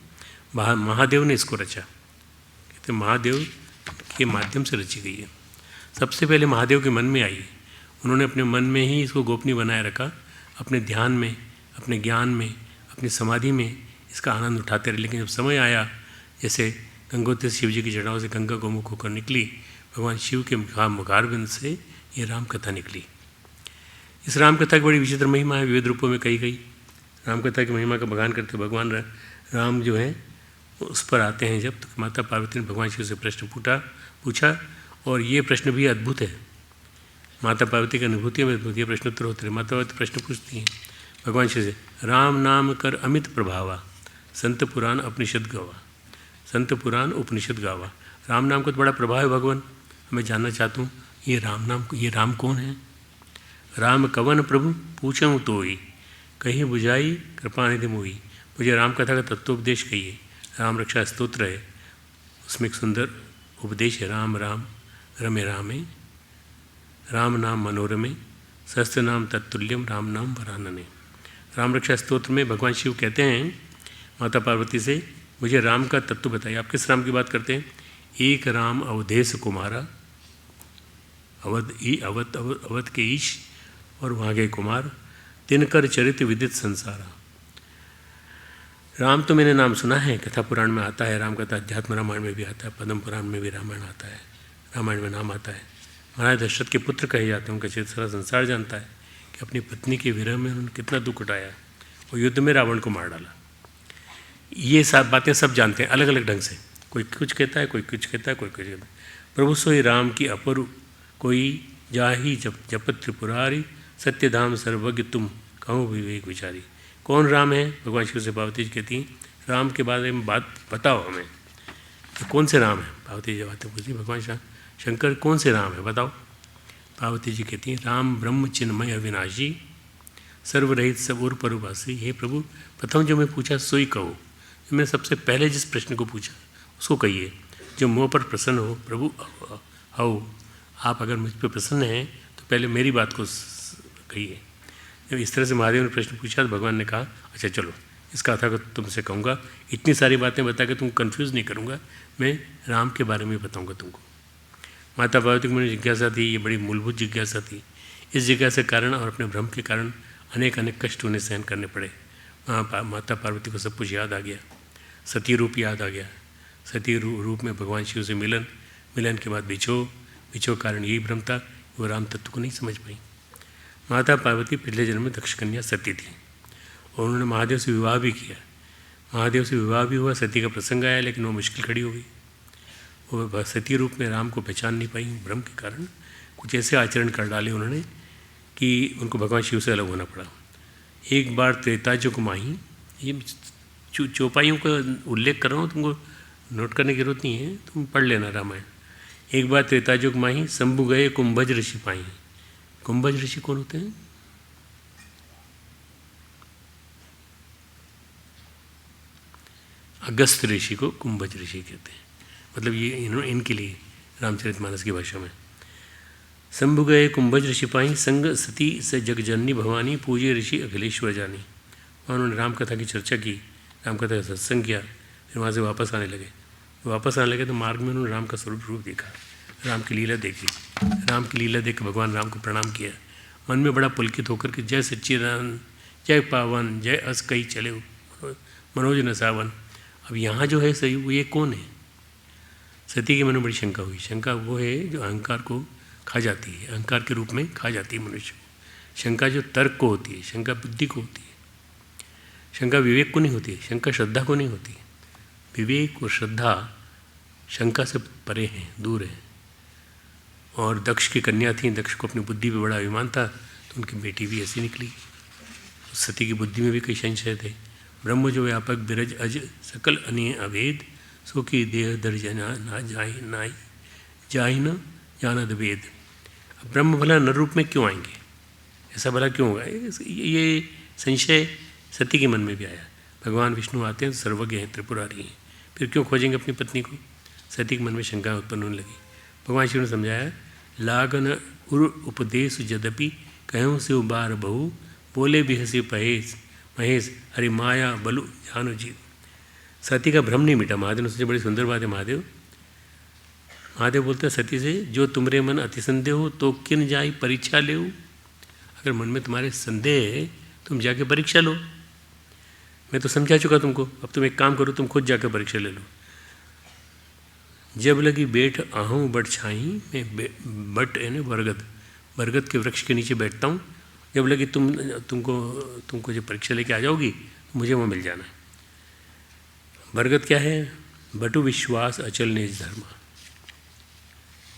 महादेव ने इसको रचा, कहते महादेव के माध्यम से रची गई है। सबसे पहले महादेव के मन में आई, उन्होंने अपने मन में ही इसको गोपनीय बनाए रखा, अपने ध्यान में, अपने ज्ञान में, अपनी समाधि में इसका आनंद उठाते रहे। लेकिन जब समय आया, जैसे गंगोत्री शिव जी की जटाओं से गंगा गोमुख होकर निकली, भगवान शिव के मुखारबिंद से ये राम कथा निकली। इस राम कथा की बड़ी विचित्र महिमा है, विविध रूपों में कही गई। राम कथा की महिमा का बखान करते भगवान राम जो है उस पर आते हैं जब, तो माता पार्वती ने भगवान शिव से प्रश्न पूछा, और ये प्रश्न भी अद्भुत है। माता पार्वती की अनुभूति में अद्भुत, ये प्रश्नोत्तर होते रहे। माता पार्वती प्रश्न पूछती हैं, भगवान श्री से राम नाम कर अमित प्रभावा, संत पुराण उपनिषद गावा, संत पुराण उपनिषद गावा। राम नाम का तो बड़ा प्रभाव है भगवान। मैं जानना चाहता हूँ ये राम नाम, ये राम कौन है? राम कवन प्रभु पूछूँ तो ही, कहीं बुझाई कृपा निधि मोही। मुझे राम कथा का तत्वोपदेश कहिए। राम रक्षा स्तोत्र है, उसमें एक सुंदर उपदेश है। राम राम रमे रामे, राम नाम मनोरमे, सहस्त्र नाम तत्तुल्यम, राम नाम वरानने। राम रक्षा स्तोत्र में भगवान शिव कहते हैं माता पार्वती से, मुझे राम का तत्व बताइए। आप किस राम की बात करते हैं? एक राम अवधेश कुमारा, अवध के ईश और वहाँ के कुमार, तिनकर चरित विदित संसारा। राम तो मैंने नाम सुना है, कथा पुराण में आता है, राम कथा अध्यात्म रामायण में भी आता है, पद्म पुराण में भी रामायण आता है, रामायण में नाम आता है। महाराज दशरथ के पुत्र कहे जाते हैं, उनका चरित्र सारा संसार जानता है कि अपनी पत्नी के विरह में उन्होंने कितना दुख उठाया, वो युद्ध में रावण को मार डाला। ये सब बातें सब जानते हैं अलग अलग ढंग से, कोई कुछ कहता है, कोई कुछ कहता है, कोई कुछ कहता है। प्रभु सोई राम की अपरु कोई जाही जपत त्रिपुरारी, सत्यधाम सर्वज्ञ तुम कहूँ विवेक विचारी। कौन राम है? भगवान शिव से पार्वती जी कहती हैं राम के बारे में बात बताओ हमें, तो कौन से राम है? पार्वती जी बातें पूछती, भगवान शंकर कौन से राम है बताओ। पार्वती जी कहती हैं राम ब्रह्म चिन्मय अविनाशी, सर्वरहित सब और परुवासी। हे प्रभु, प्रथम जो मैं पूछा सोई कहो। मैंने सबसे पहले जिस प्रश्न को पूछा उसको कहिए, जो मुँह पर प्रसन्न हो। प्रभु हो, आप अगर मुझ पर प्रसन्न हैं तो पहले मेरी बात को कहिए। जब इस तरह से महादेव ने प्रश्न पूछा तो भगवान ने कहा अच्छा चलो इस कथा को तुमसे कहूँगा, इतनी सारी बातें बता के तुम कंफ्यूज नहीं करूँगा, मैं राम के बारे में बताऊँगा तुमको। माता पार्वती को मुझे जिज्ञासा थी, ये बड़ी मूलभूत जिज्ञासा थी। इस जिज्ञासा के कारण और अपने भ्रम के कारण अनेक कष्ट उन्हें सहन करने पड़े। माता पार्वती को सब कुछ याद आ गया, सती रूप याद आ गया। सती रूप में भगवान शिव से मिलन के बाद बिछो कारण यही भ्रम था, वो राम तत्व को नहीं समझ पाई। माता पार्वती पिछले जन्म में दक्ष कन्या सती थी और उन्होंने महादेव से विवाह भी किया। महादेव से विवाह भी हुआ, सती का प्रसंग आया, लेकिन वो मुश्किल खड़ी हो गई। वो सती रूप में राम को पहचान नहीं पाई, भ्रम के कारण कुछ ऐसे आचरण कर डाले उन्होंने कि उनको भगवान शिव से अलग होना पड़ा। एक बार त्रेतायुग माही, ये चौपाइयों का उल्लेख कर रहा हूँ, तुमको नोट करने की जरूरत नहीं है, तुम पढ़ लेना रामायण। एक बार त्रेतायुग माही, शंभु गए कुंभज ऋषि पाई। कुंभज ऋषि कौन होते हैं? अगस्त ऋषि को कुंभज ऋषि कहते हैं, मतलब ये इनके लिए रामचरितमानस की भाषा में। शंभु गए कुंभज ऋषि पाई, संग सती से जगजननी भवानी, पूजे ऋषि अखिलेश्वर जानी। वहाँ उन्होंने रामकथा की चर्चा की, रामकथा का सत्संग किया, फिर वहाँ से वापस आने लगे तो मार्ग में उन्होंने राम का स्वरूप देखा, राम की लीला देखी। राम की लीला देख भगवान राम को प्रणाम किया, मन में बड़ा पुलकित होकर के जय सच्चिदानंद, जय पावन, जय अस कई चले मनोज न सावन। अब यहाँ जो है सही वो ये कौन है? सती के मन में बड़ी शंका हुई। शंका वो है जो अहंकार को खा जाती है, अहंकार के रूप में खा जाती है मनुष्य को। शंका जो तर्क को होती है, शंका बुद्धि को होती है, शंका विवेक को नहीं होती है, शंका श्रद्धा को नहीं होती है। विवेक और श्रद्धा शंका से परे हैं, दूर हैं। और दक्ष की कन्या थी, दक्ष को अपनी बुद्धि पे बड़ा अभिमान था, तो उनकी बेटी भी ऐसी निकली। सती की बुद्धि में भी कई संशय थे। ब्रह्म जो व्यापक बिरज अज सकल अनिय अभेद, सो की देह दर्जना ना जाहि न जानद वेद। अब ब्रह्म भला नर रूप में क्यों आएंगे? ऐसा भला क्यों होगा? ये संशय सती के मन में भी आया। भगवान विष्णु आते हैं तो सर्वज्ञ हैं, त्रिपुरारी हैं, फिर क्यों खोजेंगे अपनी पत्नी को? सती के मन में शंका उत्पन्न होने लगी। भगवान शिव ने समझाया, लागन उर उपदेश यद्यपि कहूँ से उबार बहु, बोले भी हंसी महेश हरि माया बलु जानो जी। सती का भ्रम नहीं मिटा। महादेव ने सोचा बड़ी सुंदर बात है। महादेव बोलते हैं सती से, जो तुमरे मन अति संदेह हो तो किन जाई परीक्षा ले। अगर मन में तुम्हारे संदेह है तुम जाके परीक्षा लो, मैं तो समझा चुका तुमको, अब तुम एक काम करो, तुम खुद जाकर परीक्षा ले लो। जब लगी बैठ आहूँ बट छाई, मैं बट है ना बरगद के वृक्ष के नीचे बैठता हूँ। जब लगी तुमको जब परीक्षा लेके आ जाओगी मुझे वहाँ मिल जाना। बरगद क्या है? बटु विश्वास अचल निज धर्मा,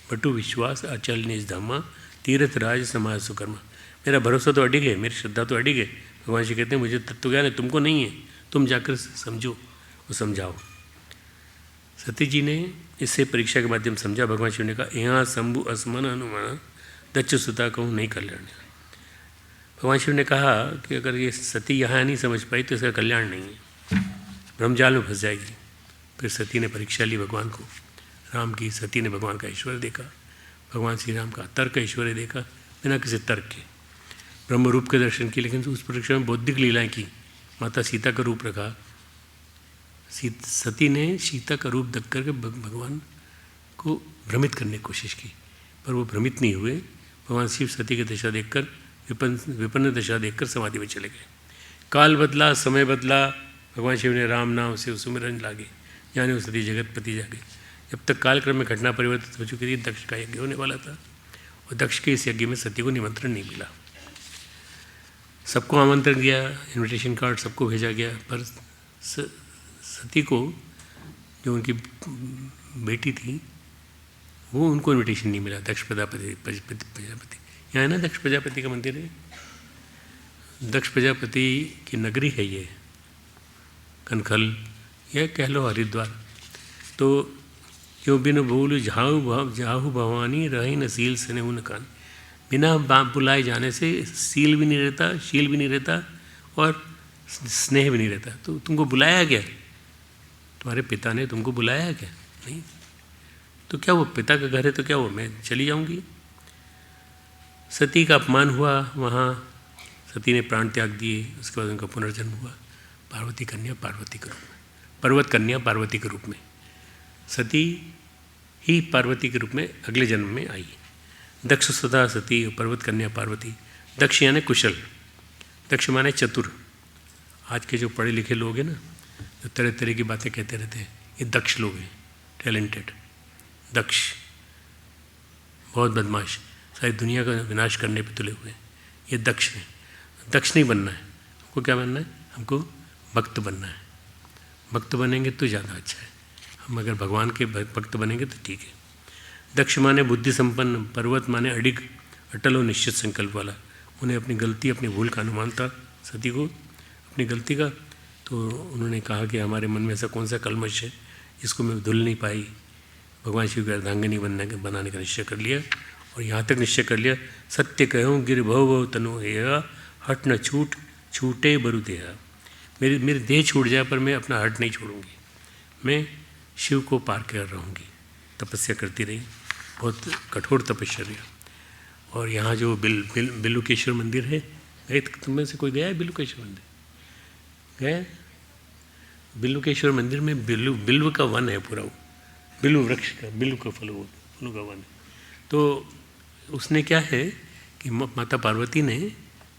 बटु विश्वास अचल निज धर्मा, तीर्थ राज समाज सुकर्मा। मेरा भरोसा तो अडिग है, मेरी श्रद्धा तो अडिग है, भगवान शिव कहते हैं मुझे तत्व ज्ञान है, तुमको नहीं है, तुम जाकर समझो और समझाओ। सती जी ने इससे परीक्षा के माध्यम समझा। भगवान शिव ने कहा यहाँ शंभु असमन हनुमान दच्च सुता कहूँ नहीं कल्याण। भगवान शिव ने कहा कि अगर ये सती यहाँ नहीं समझ पाई तो इसका कल्याण नहीं है, ब्रह्मजाल में फंस जाएगी। फिर सती ने परीक्षा ली भगवान को, राम की। सती ने भगवान का ऐश्वर्य देखा, भगवान श्री राम का तर्क ऐश्वर्य देखा, बिना किसी तर्क के ब्रह्म रूप के दर्शन किए। लेकिन उस परीक्षा में बौद्धिक लीलाएं की, माता सीता का रूप रखा। सती ने सीता का रूप देख करके भगवान को भ्रमित करने की कोशिश की, पर वो भ्रमित नहीं हुए। भगवान शिव सती की दशा देखकर, विपन्न दशा देखकर समाधि में चले गए। काल बदला, समय बदला, भगवान शिव ने राम नाम से सुमिरन लागे, यानी वो सती जगतपति जागे। जब तक कालक्रम में घटना परिवर्तित हो चुकी थी, दक्ष का यज्ञ होने वाला था, और दक्ष के इस यज्ञ में सती को निमंत्रण नहीं मिला। सबको आमंत्रण दिया, इनविटेशन कार्ड सबको भेजा गया, पर सती को, जो उनकी बेटी थी, वो उनको इनविटेशन नहीं मिला। दक्ष प्रजापति यहाँ है ना, दक्ष प्रजापति का मंदिर है, दक्ष प्रजापति की नगरी है ये, कनखल या कह लो हरिद्वार। तो क्यों बिन बोल जाहु भवानी रही न सील सने उन कान। बिना बुलाए जाने से सील भी नहीं रहता, शील भी नहीं रहता, और स्नेह भी नहीं रहता। तो तुमको बुलाया गया, तुम्हारे पिता ने तुमको बुलाया क्या? नहीं। तो क्या वो पिता का घर है तो क्या वो मैं चली जाऊंगी? सती का अपमान हुआ वहाँ, सती ने प्राण त्याग दिए। उसके बाद उनका पुनर्जन्म हुआ पार्वती कन्या पार्वती के रूप में, पर्वत कन्या पार्वती के रूप में। सती ही पार्वती के रूप में अगले जन्म में आई। दक्ष सदा सती, पर्वत कन्या पार्वती। दक्ष यानी कुशल, दक्ष माने चतुर। आज के जो पढ़े लिखे लोग हैं ना, जो तरह तरह की बातें कहते रहते हैं, ये दक्ष लोग हैं, टैलेंटेड। दक्ष बहुत बदमाश, सारी दुनिया का विनाश करने पे तुले हुए हैं, ये दक्ष हैं। दक्ष नहीं बनना है हमको। क्या बनना है? हमको भक्त बनना है। भक्त बनेंगे तो ज़्यादा अच्छा है। हम अगर भगवान के भक्त बनेंगे तो ठीक है। दक्ष माने बुद्धि संपन्न, पर्वत माने अडिग, अटल और निश्चित संकल्प वाला। उन्हें अपनी गलती, अपनी भूल का अनुमान था सती को, अपनी गलती का। तो उन्होंने कहा कि हमारे मन में ऐसा कौन सा कलमश है जिसको मैं धुल नहीं पाई। भगवान शिव की अर्धांगिनी बनाने का निश्चय कर लिया, और यहाँ तक निश्चय कर लिया, सत्य कहूँ गिर भव भव तनु हेया, हट न छूट छूटे बरु देहा। मेरी देह छूट जाए पर मैं अपना हट नहीं छोड़ूंगी। मैं शिव को पार कर रहूँगी। तपस्या करती रही, बहुत कठोर तपस्या। और यहाँ जो बिल्लुकेश्वर मंदिर है, गए तुम में से कोई गया है बिल्लुकेश्वर मंदिर? गया? बिल्लुकेश्वर मंदिर में बिल्व का वन है पूरा, बिल्व वृक्ष का, बिल्व का फल का वन है। तो उसने क्या है कि माता पार्वती ने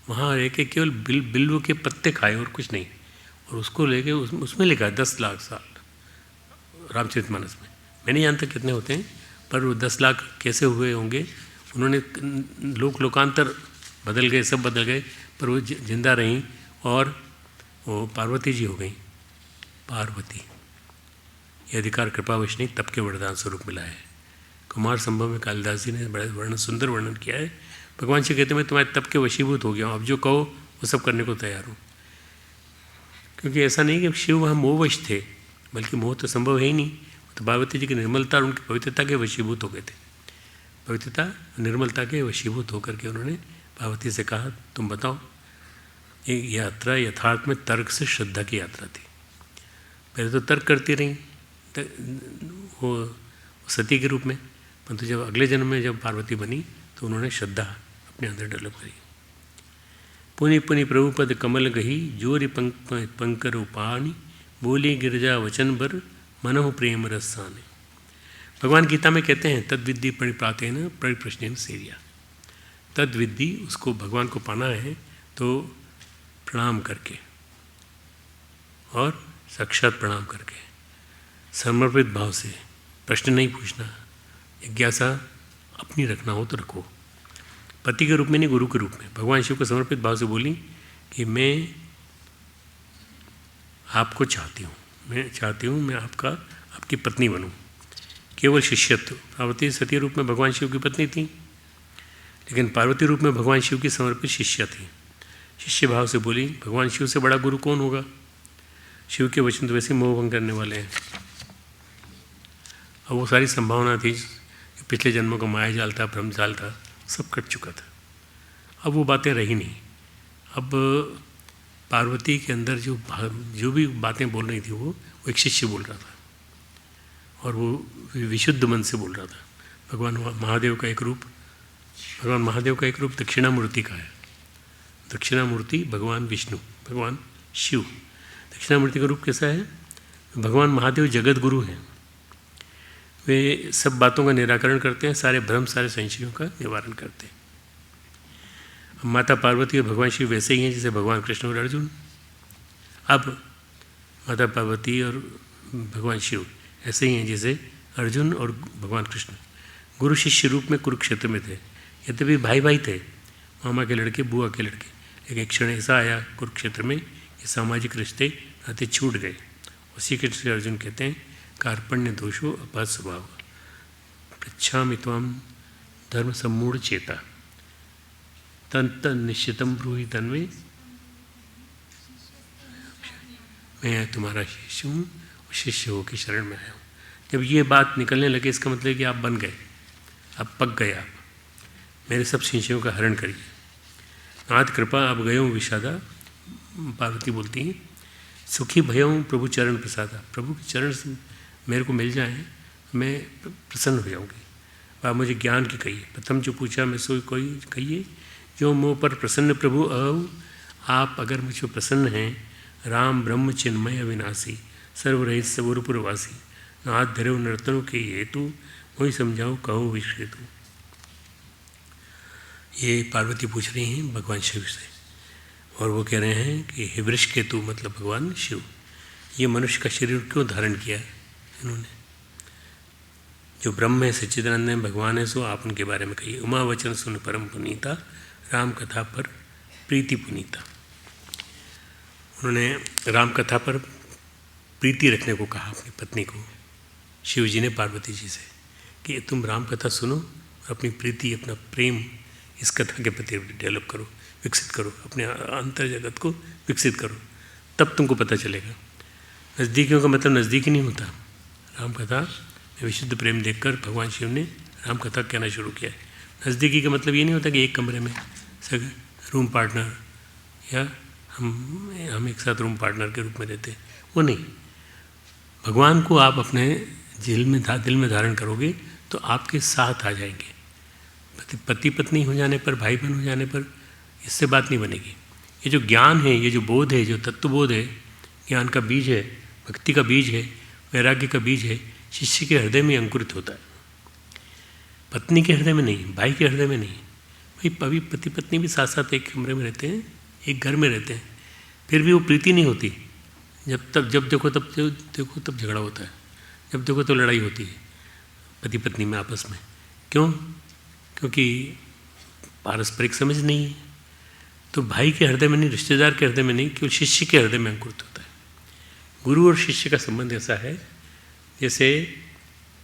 वहाँ रह के केवल बिल्व के पत्ते खाए और कुछ नहीं, और उसको लेके उसमें लिखा 10 लाख साल रामचरितमानस में। मैं नहीं जानता कितने होते हैं, पर वो 10 लाख कैसे हुए होंगे। उन्होंने लोकांतर बदल गए, सब बदल गए, पर वो जिंदा रहीं और वो पार्वती जी हो गई। पार्वती ये अधिकार कृपावश नहीं, तब के वरदान स्वरूप मिला है। कुमार संभव में कालिदास जी ने बड़ा सुंदर वर्णन किया है। भगवान श्री कहते मैं तुम्हारे तप के वशीभूत हो गया हूँ, अब जो कहो वो सब करने को तैयार हूँ। क्योंकि ऐसा नहीं कि शिव वहाँ मोहवश थे, बल्कि मोह तो संभव है ही नहीं। तो पार्वती जी की निर्मलता और उनकी पवित्रता के वशीभूत हो गए थे। पवित्रता निर्मलता के वशीभूत होकर के उन्होंने पार्वती से कहा तुम बताओ। ये यात्रा यथार्थ में तर्क से श्रद्धा की यात्रा थी। पहले तो तर्क करती रहीं वो सती के रूप में, परंतु जब अगले जन्म में जब पार्वती बनी तो उन्होंने श्रद्धा अपने अंदर डेवलप करी। पुनि पुनि प्रभुपद कमल गही, जोरि पंकर उपानी, बोली गिरजा वचन बर, मनहु प्रेम रसाने। भगवान गीता में कहते हैं तद्विद्धि प्रणिपातेन परिप्रश्नेन सेव्या। तद्विद्धि, उसको भगवान को पाना है तो प्रणाम करके और साक्षात प्रणाम करके, समर्पित भाव से, प्रश्न नहीं पूछना, जिज्ञासा अपनी रखना हो तो रखो। पति के रूप में नहीं, गुरु के रूप में। भगवान शिव को समर्पित भाव से बोली कि मैं आपको चाहती हूँ, मैं आपकी पत्नी बनूँ। केवल शिष्यत्व। पार्वती सती रूप में भगवान शिव की पत्नी थी, लेकिन पार्वती रूप में भगवान शिव की समर्पित शिष्या थी। शिष्य भाव से बोली, भगवान शिव से बड़ा गुरु कौन होगा? शिव के वचन तो वैसे मोह भंग करने वाले हैं। अब वो सारी संभावना थी, पिछले जन्मों का माया जाल था, भ्रम जाल था, सब कट चुका था। अब वो बातें रही नहीं। अब पार्वती के अंदर जो भी बातें बोल रही थी वो एक शिष्य बोल रहा था, और वो विशुद्ध मन से बोल रहा था। भगवान महादेव का एक रूप दक्षिणामूर्ति का है। दक्षिणामूर्ति भगवान विष्णु, भगवान शिव। दक्षिणामूर्ति का रूप कैसा है? भगवान महादेव जगत गुरु हैं। वे सब बातों का निराकरण करते हैं, सारे भ्रम, सारे संशयों का निवारण करते हैं। माता पार्वती और भगवान शिव वैसे ही हैं जैसे भगवान कृष्ण और अर्जुन। अब माता पार्वती और भगवान शिव ऐसे ही हैं जैसे अर्जुन और भगवान कृष्ण। गुरु शिष्य रूप में कुरुक्षेत्र में थे। यद्यपि भाई भाई थे, मामा के लड़के, बुआ के लड़के, लेकिन एक क्षण ऐसा आया कुरुक्षेत्र में कि सामाजिक रिश्ते नाते छूट गए। उसी के से अर्जुन कहते हैं, कार्पण्य दोषो अपात स्वभाव पृच्छामि त्वाम धर्म सम्मूढ़ चेता तन तन निश्चितम ब्रूहि तन्मे, मैं तुम्हारा शिष्य हूँ, शिष्य हो के शरण में आया हूँ। जब ये बात निकलने लगे, इसका मतलब है कि आप बन गए, अब पक गए, आप मेरे सब संशयों का हरण करिए। नाथ कृपा अब गयो विषादा, पार्वती बोलती हैं, सुखी भयऊँ प्रभु चरण प्रसादा। प्रभु के चरण से मेरे को मिल जाए, मैं प्रसन्न हो जाऊँगी। आप मुझे ज्ञान की कहिए। प्रथम जो पूछा मैं सो कोई कहिए, जो मोह पर प्रसन्न प्रभु अव। आप अगर मुझ पर प्रसन्न हैं, राम ब्रह्म चिन्मय अविनाशी, सर्वरहित सर्वपुरवासी, नाथ धरो नर्तनों के हेतु, वही समझाओ कहो विश्वेतु। ये पार्वती पूछ रही हैं भगवान शिव से, और वो कह रहे हैं कि हे वृषकेतु, मतलब भगवान शिव, ये मनुष्य का शरीर क्यों धारण किया है इन्होंने? जो ब्रह्म है, सच्चिदानंद है, भगवान है, सो आप उनके बारे में कहिए। उमा वचन सुन परम पुनीता, राम कथा पर प्रीति पुनीता। उन्होंने राम कथा पर प्रीति रखने को कहा अपनी पत्नी को, शिव जी ने पार्वती जी से, कि तुम राम कथा सुनो और अपनी प्रीति, अपना प्रेम इस कथा के प्रति डेवलप करो, विकसित करो, अपने अंतर जगत को विकसित करो, तब तुमको पता चलेगा। नज़दीकियों का मतलब नज़दीकी नहीं होता। राम कथा में विशुद्ध प्रेम देखकर भगवान शिव ने राम कथा कहना शुरू किया है। नज़दीकी का मतलब ये नहीं होता कि एक कमरे में सब रूम पार्टनर, या हम एक साथ रूम पार्टनर के रूप में रहते हैं, वो नहीं। भगवान को आप अपने दिल में धारण करोगे तो आपके साथ आ जाएंगे। पति पत्नी हो जाने पर, भाई बहन हो जाने पर इससे बात नहीं बनेगी। ये जो ज्ञान है, ये जो बोध है, जो तत्वबोध है, ज्ञान का बीज है, भक्ति का बीज है, वैराग्य का बीज है, शिष्य के हृदय में अंकुरित होता है, पत्नी के हृदय में नहीं, भाई के हृदय में नहीं। भाई अभी पति पत्नी भी साथ साथ एक कमरे में रहते हैं, एक घर में रहते हैं, फिर भी वो प्रीति नहीं होती। जब देखो तब झगड़ा होता है, जब देखो तो लड़ाई होती है पति पत्नी में आपस में। क्यों? क्योंकि पारस्परिक समझ नहीं है। तो भाई के हृदय में नहीं, रिश्तेदार के हृदय में नहीं, केवल शिष्य के हृदय में अंकुरित होता है। गुरु और शिष्य का संबंध ऐसा है जैसे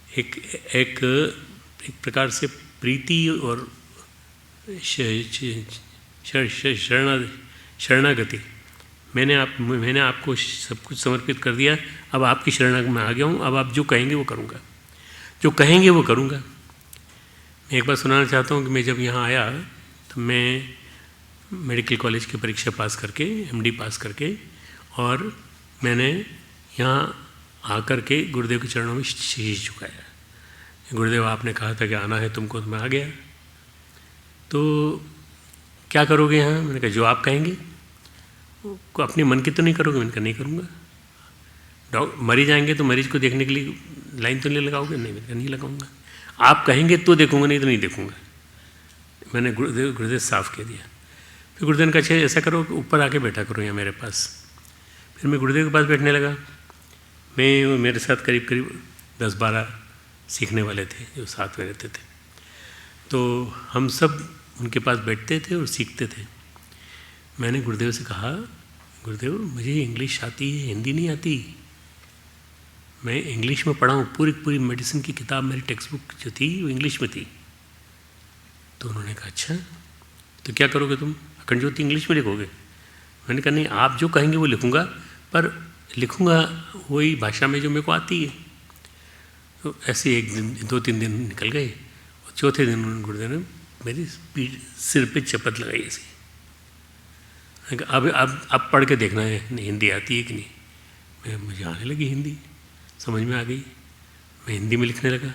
एक प्रकार से प्रीति और शरणागति। मैंने आपको सब कुछ समर्पित कर दिया, अब आपकी शरण में आ गया हूँ, अब आप जो कहेंगे वो करूँगा, जो कहेंगे वो करूँगा। मैं एक बार सुनाना चाहता हूँ कि मैं जब यहाँ आया तो मैं मेडिकल कॉलेज की परीक्षा पास करके, MD पास करके, और मैंने यहाँ आकर के गुरुदेव के चरणों में शीश झुकाया। गुरुदेव आपने कहा था कि आना है तुमको, तो मैं आ गया। तो क्या करोगे यहाँ? मैंने कहा जो आप कहेंगे। को अपने मन की तो नहीं करोगे? मैंने कहा नहीं करूँगा। मरीज आएंगे तो मरीज को देखने के लिए लाइन तो नहीं लगाओगे? नहीं, मैंने कहा नहीं लगाऊंगा। आप कहेंगे तो देखूंगा, नहीं तो नहीं देखूंगा। मैंने गुरुदेव साफ कह दिया। फिर गुरुदेव ने कहा अच्छा ऐसा करो, ऊपर आके बैठा करो यहाँ मेरे पास। फिर मैं गुरुदेव के पास बैठने लगा। मेरे साथ करीब 10-12 सीखने वाले थे जो साथ में रहते थे। तो हम सब उनके पास बैठते थे और सीखते थे। मैंने गुरुदेव से कहा, गुरुदेव मुझे इंग्लिश आती है, हिंदी नहीं आती। मैं इंग्लिश में पढ़ा हूँ, पूरी मेडिसिन की किताब, मेरी टेक्स्ट बुक जो थी वो इंग्लिश में थी। तो उन्होंने कहा अच्छा तो क्या करोगे तुम? अखंड ज्योति इंग्लिश में लिखोगे? मैंने कहा नहीं, आप जो कहेंगे वो लिखूँगा, पर लिखूँगा वही भाषा में जो मेरे को आती है। तो ऐसे एक दिन 2-3 दिन निकल गए, और चौथे दिन उन्होंने गुरुदेव ने मेरी सिर पे चपत लगाई ऐसी। अब पढ़ के देखना है हिंदी आती है कि नहीं। मुझे आने लगी हिंदी, समझ में आ गई, मैं हिंदी में लिखने लगा।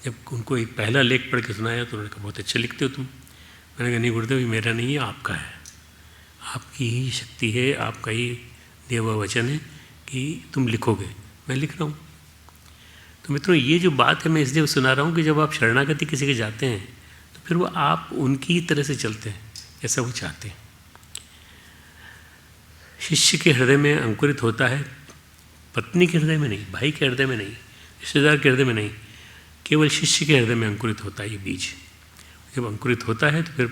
जब उनको एक पहला लेख पढ़ के सुनाया तो उन्होंने कहा बहुत अच्छे लिखते हो तुम। मैंने कहा नहीं गुरुदेव, ये मेरा नहीं है, आपका है, आपकी ही शक्ति है, आपका ही दिया हुआ वचन है कि तुम लिखोगे, मैं लिख रहा हूँ। तो मित्रों, ये जो बात है मैं इसलिए सुना रहा हूँ कि जब आप शरणागति किसी के जाते हैं तो फिर वो आप उनकी ही तरह से चलते हैं जैसा वो चाहते हैं। शिष्य के हृदय में अंकुरित होता है, पत्नी के हृदय में नहीं, भाई के हृदय में नहीं, रिश्तेदार के हृदय में नहीं, केवल शिष्य के हृदय में अंकुरित होता है ये बीज। जब अंकुरित होता है तो फिर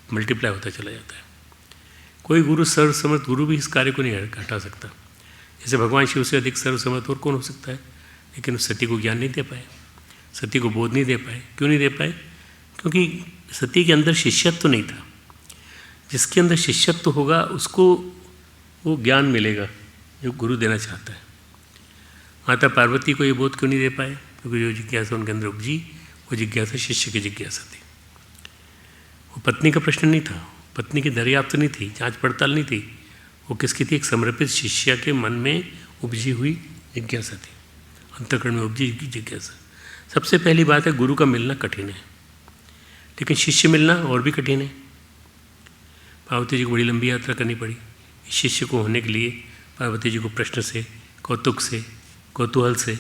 मल्टीप्लाई होता चला जाता है। कोई गुरु सर्वसमर्थ गुरु भी इस कार्य को नहीं हटा सकता। जैसे भगवान शिव से अधिक सर्वसमर्थ और कौन हो सकता है, लेकिन उस सती को ज्ञान नहीं दे पाए, सती को बोध नहीं दे पाए। क्यों नहीं दे पाए? क्योंकि सती के अंदर शिष्यत्व नहीं था। जिसके अंदर शिष्यत्व होगा उसको वो ज्ञान मिलेगा जो गुरु देना चाहता है। माता पार्वती को ये बोध क्यों नहीं दे पाए? क्योंकि जो जिज्ञासा उनके अंदर उपजी वो जिज्ञासा शिष्य की जिज्ञासा थी। वो पत्नी का प्रश्न नहीं था, पत्नी की दर्याप्त नहीं थी, जांच पड़ताल नहीं थी, वो किसकी थी? एक समर्पित शिष्य के मन में उपजी हुई जिज्ञासा थी, अंतःकरण में उपजी जिज्ञासा। सबसे पहली बात है, गुरु का मिलना कठिन है, लेकिन शिष्य मिलना और भी कठिन है। पार्वती जी को बड़ी लंबी यात्रा करनी पड़ी। इस शिष्य को होने के लिए पार्वती जी को प्रश्न से, कौतुक से, कौतूहल से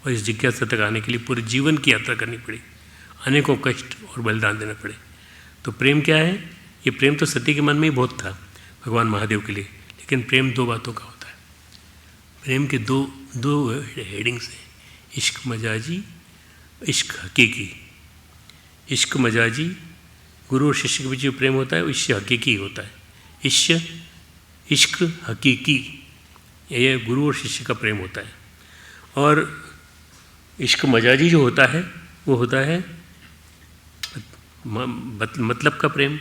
और इस जिज्ञासा तक आने के लिए पूरे जीवन की यात्रा करनी पड़ी, अनेकों कष्ट और बलिदान देना पड़े। तो प्रेम क्या है? ये प्रेम तो सती के मन में ही बहुत था भगवान महादेव के लिए, लेकिन प्रेम 2 बातों का होता है। प्रेम के दो हेडिंग्स हैं, इश्क मजाजी, इश्क हकीकी। इश्क मजाजी गुरु और शिष्य के बीच जो प्रेम होता है वो इश्क हकीकी होता है। इश्क हकीकी ये गुरु और शिष्य का प्रेम होता है। और इश्क मजाजी जो होता है वो होता है मतलब का प्रेम,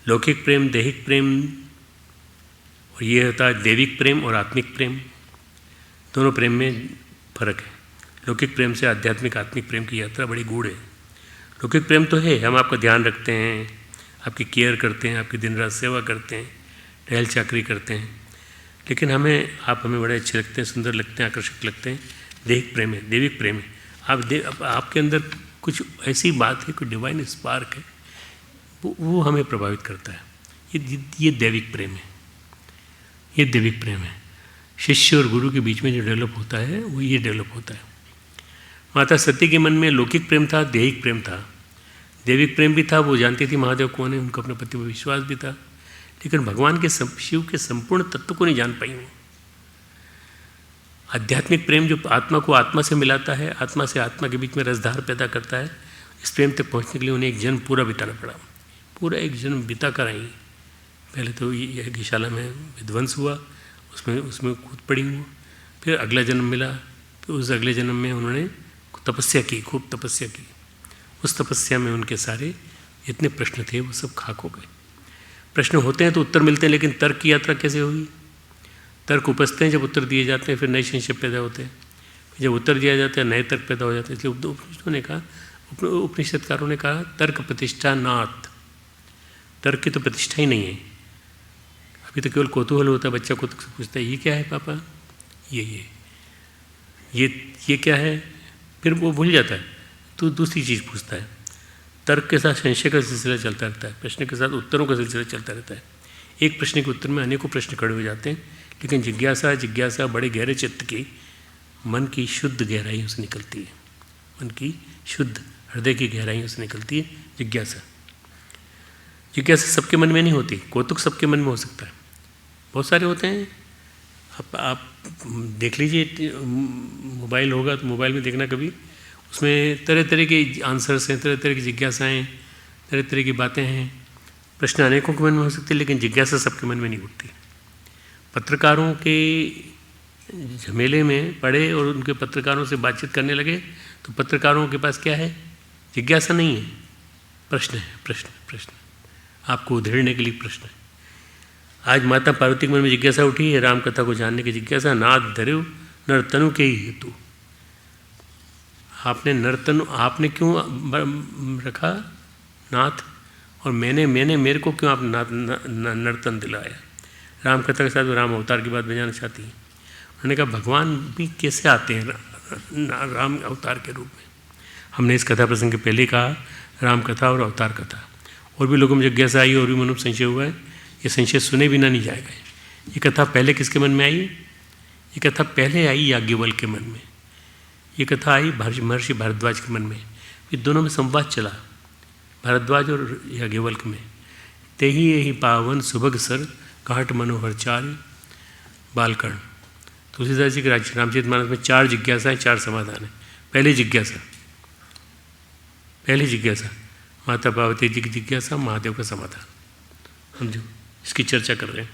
लौकिक प्रेम, दैहिक प्रेम, और ये होता है दैविक प्रेम और आत्मिक प्रेम। दोनों प्रेम में फर्क है। लौकिक प्रेम से आध्यात्मिक आत्मिक प्रेम की यात्रा बड़ी गूढ़ है। लौकिक प्रेम तो है, हम आपका ध्यान रखते हैं, आपकी केयर करते हैं, आपकी दिन रात सेवा करते हैं, टहल चाकरी करते हैं, लेकिन आप हमें बड़े अच्छे लगते हैं, सुंदर लगते हैं, आकर्षक लगते हैं। दैहिक प्रेम है, दैविक प्रेम है। आपके अंदर कुछ ऐसी बात है, कोई डिवाइन स्पार्क है, वो हमें प्रभावित करता है। ये दैविक प्रेम है, ये दैविक प्रेम है। शिष्य और गुरु के बीच में जो डेवलप होता है वो ये डेवलप होता है। माता सती के मन में लौकिक प्रेम था, दैहिक प्रेम था, दैविक प्रेम भी था। वो जानती थी महादेव कौन है, उनका अपने पति पर विश्वास भी था, लेकिन भगवान के शिव के संपूर्ण तत्व को नहीं जान पाई वो। आध्यात्मिक प्रेम जो आत्मा को आत्मा से मिलाता है, आत्मा से आत्मा के बीच में रसधार पैदा करता है, इस प्रेम तक पहुंचने के लिए उन्हें एक जन्म पूरा बिताना पड़ा। पूरा एक जन्म बिता कर आई। पहले तो ये यज्ञशाला में विध्वंस हुआ, उसमें कूद पड़ी हूँ, फिर अगला जन्म मिला, फिर उस अगले जन्म में उन्होंने तपस्या की, खूब तपस्या की। उस तपस्या में उनके सारे जितने प्रश्न थे वो सब खाक हो गए। प्रश्न होते हैं तो उत्तर मिलते हैं, लेकिन तर्क की यात्रा कैसे होगी? तर्क उपजते हैं, जब उत्तर दिए जाते हैं फिर नए संशय पैदा होते हैं, जब उत्तर दिया जाता है नए तर्क पैदा हो जाते हैं। इसलिए उपनिषदों ने कहा, उपनिषदकारों ने कहा, तर्क प्रतिष्ठा नाथ, तर्क की तो प्रतिष्ठा ही नहीं है। अभी तो केवल कौतूहल होता है, बच्चा कौतूहल से पूछता है ये क्या है पापा, ये क्या है, फिर वो भूल जाता है तो दूसरी चीज़ पूछता है। तर्क के साथ संशय का सिलसिला चलता रहता है, प्रश्न के साथ उत्तरों का सिलसिला चलता रहता है। एक प्रश्न के उत्तर में अनेकों प्रश्न खड़े हो जाते हैं, लेकिन जिज्ञासा बड़े गहरे चित्त की, मन की शुद्ध गहराइयों से निकलती है, मन की शुद्ध हृदय की गहराइयों से निकलती है जिज्ञासा। जिज्ञासा सबके मन में नहीं होती, कौतुक सबके मन में हो सकता है, बहुत सारे होते हैं। आप देख लीजिए, मोबाइल होगा तो मोबाइल में देखना कभी, उसमें तरह तरह के आंसर्स हैं, तरह तरह की जिज्ञासाएँ, तरह तरह की बातें हैं। प्रश्न अनेकों के मन में हो सकते हैं, लेकिन जिज्ञासा सबके मन में नहीं उठती। पत्रकारों के झमेले में पड़े और उनके पत्रकारों से बातचीत करने लगे तो पत्रकारों के पास क्या है? जिज्ञासा नहीं है, प्रश्न है, प्रश्न आपको उधेड़ने के लिए प्रश्न है। आज माता पार्वती के मन में जिज्ञासा उठी है, राम कथा को जानने की जिज्ञासा। नाद धर्यो नर्तनु के ही हेतु। आपने नर्तन आपने क्यों रखा नाथ, और मेरे को क्यों आप नर्तन दिलाया? राम कथा के साथ वो राम अवतार की बात बजाना चाहती है। उन्होंने कहा भगवान भी कैसे आते हैं राम अवतार के रूप में। हमने इस कथा प्रसंग के पहले कहा राम कथा और अवतार कथा, और भी लोगों में जिज्ञासा आई और भी मन में संशय हुआ है। ये संशय सुने बिना नहीं जाएगा। ये कथा पहले किसके मन में आई? ये कथा पहले आई याज्ञवल्क्य के मन में, ये कथा आई महर्षि भारद्वाज के मन में। ये दोनों में संवाद चला, भारद्वाज और याज्ञवल्क्य में। ते ही यही पावन सुभग सर घाट मनोहर चार्य बालकर्ण। तुलसीदास जी के रामचरितमानस में 4 जिज्ञासा है, 4 समाधान है। पहली जिज्ञासा माता पार्वती जी की जिज्ञासा, महादेव का समाधान, समझो इसकी चर्चा कर रहे हैं।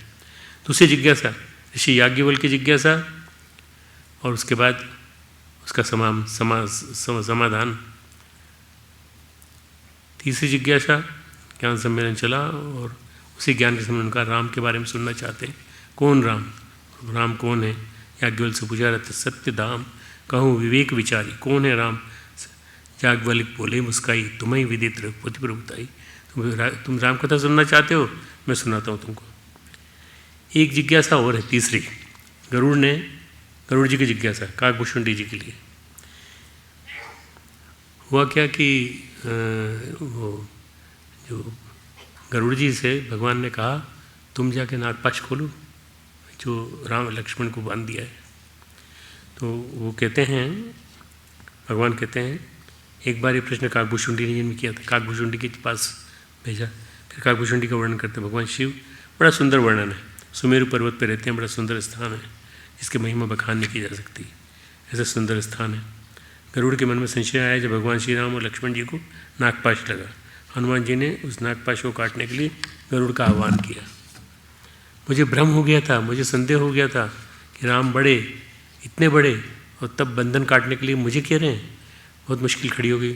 दूसरी जिज्ञासा ऋषि याज्ञवल्क्य की जिज्ञासा, और उसके बाद उसका समाधान। तीसरी जिज्ञासा ज्ञान सम्मेलन चला, और उसी ज्ञान के सम्मेलन का राम के बारे में सुनना चाहते हैं। कौन राम कौन है? याज्ञवल्क्य से पूछा रहता सत्य धाम कहूँ विवेक विचारी। कौन है राम? याज्ञवल्क्य बोले मुस्काई तुम्हें विदित रघुपति प्रभुताई। तुम राम कथा सुनना चाहते हो, मैं सुनाता हूँ तुमको। एक जिज्ञासा और है तीसरी, गरुड़ जी की जिज्ञासा काकभूषुंडी जी के लिए। हुआ क्या कि वो जो गरुड़ जी से भगवान ने कहा तुम जाके नागपाश खोलो जो राम लक्ष्मण को बांध दिया है। तो वो कहते हैं, भगवान कहते हैं एक बार ये प्रश्न काकभूषुंडी ने किया था, काकभूषुंडी के पास भेजा। फिर काकभूषुंडी का वर्णन करते भगवान शिव, बड़ा सुंदर वर्णन है। सुमेरु पर्वत पर रहते हैं, बड़ा सुंदर स्थान है जिसकी महिमा बखान नहीं की जा सकती, ऐसा सुंदर स्थान है। गरुड़ के मन में संशय आया जब भगवान श्री राम और लक्ष्मण जी को नागपाश लगा। हनुमान जी ने उस नागपाश को काटने के लिए गरुड़ का आह्वान किया। मुझे भ्रम हो गया था, मुझे संदेह हो गया था कि राम बड़े, इतने बड़े, और तब बंधन काटने के लिए मुझे कह रहे हैं। बहुत मुश्किल खड़ी हो गई।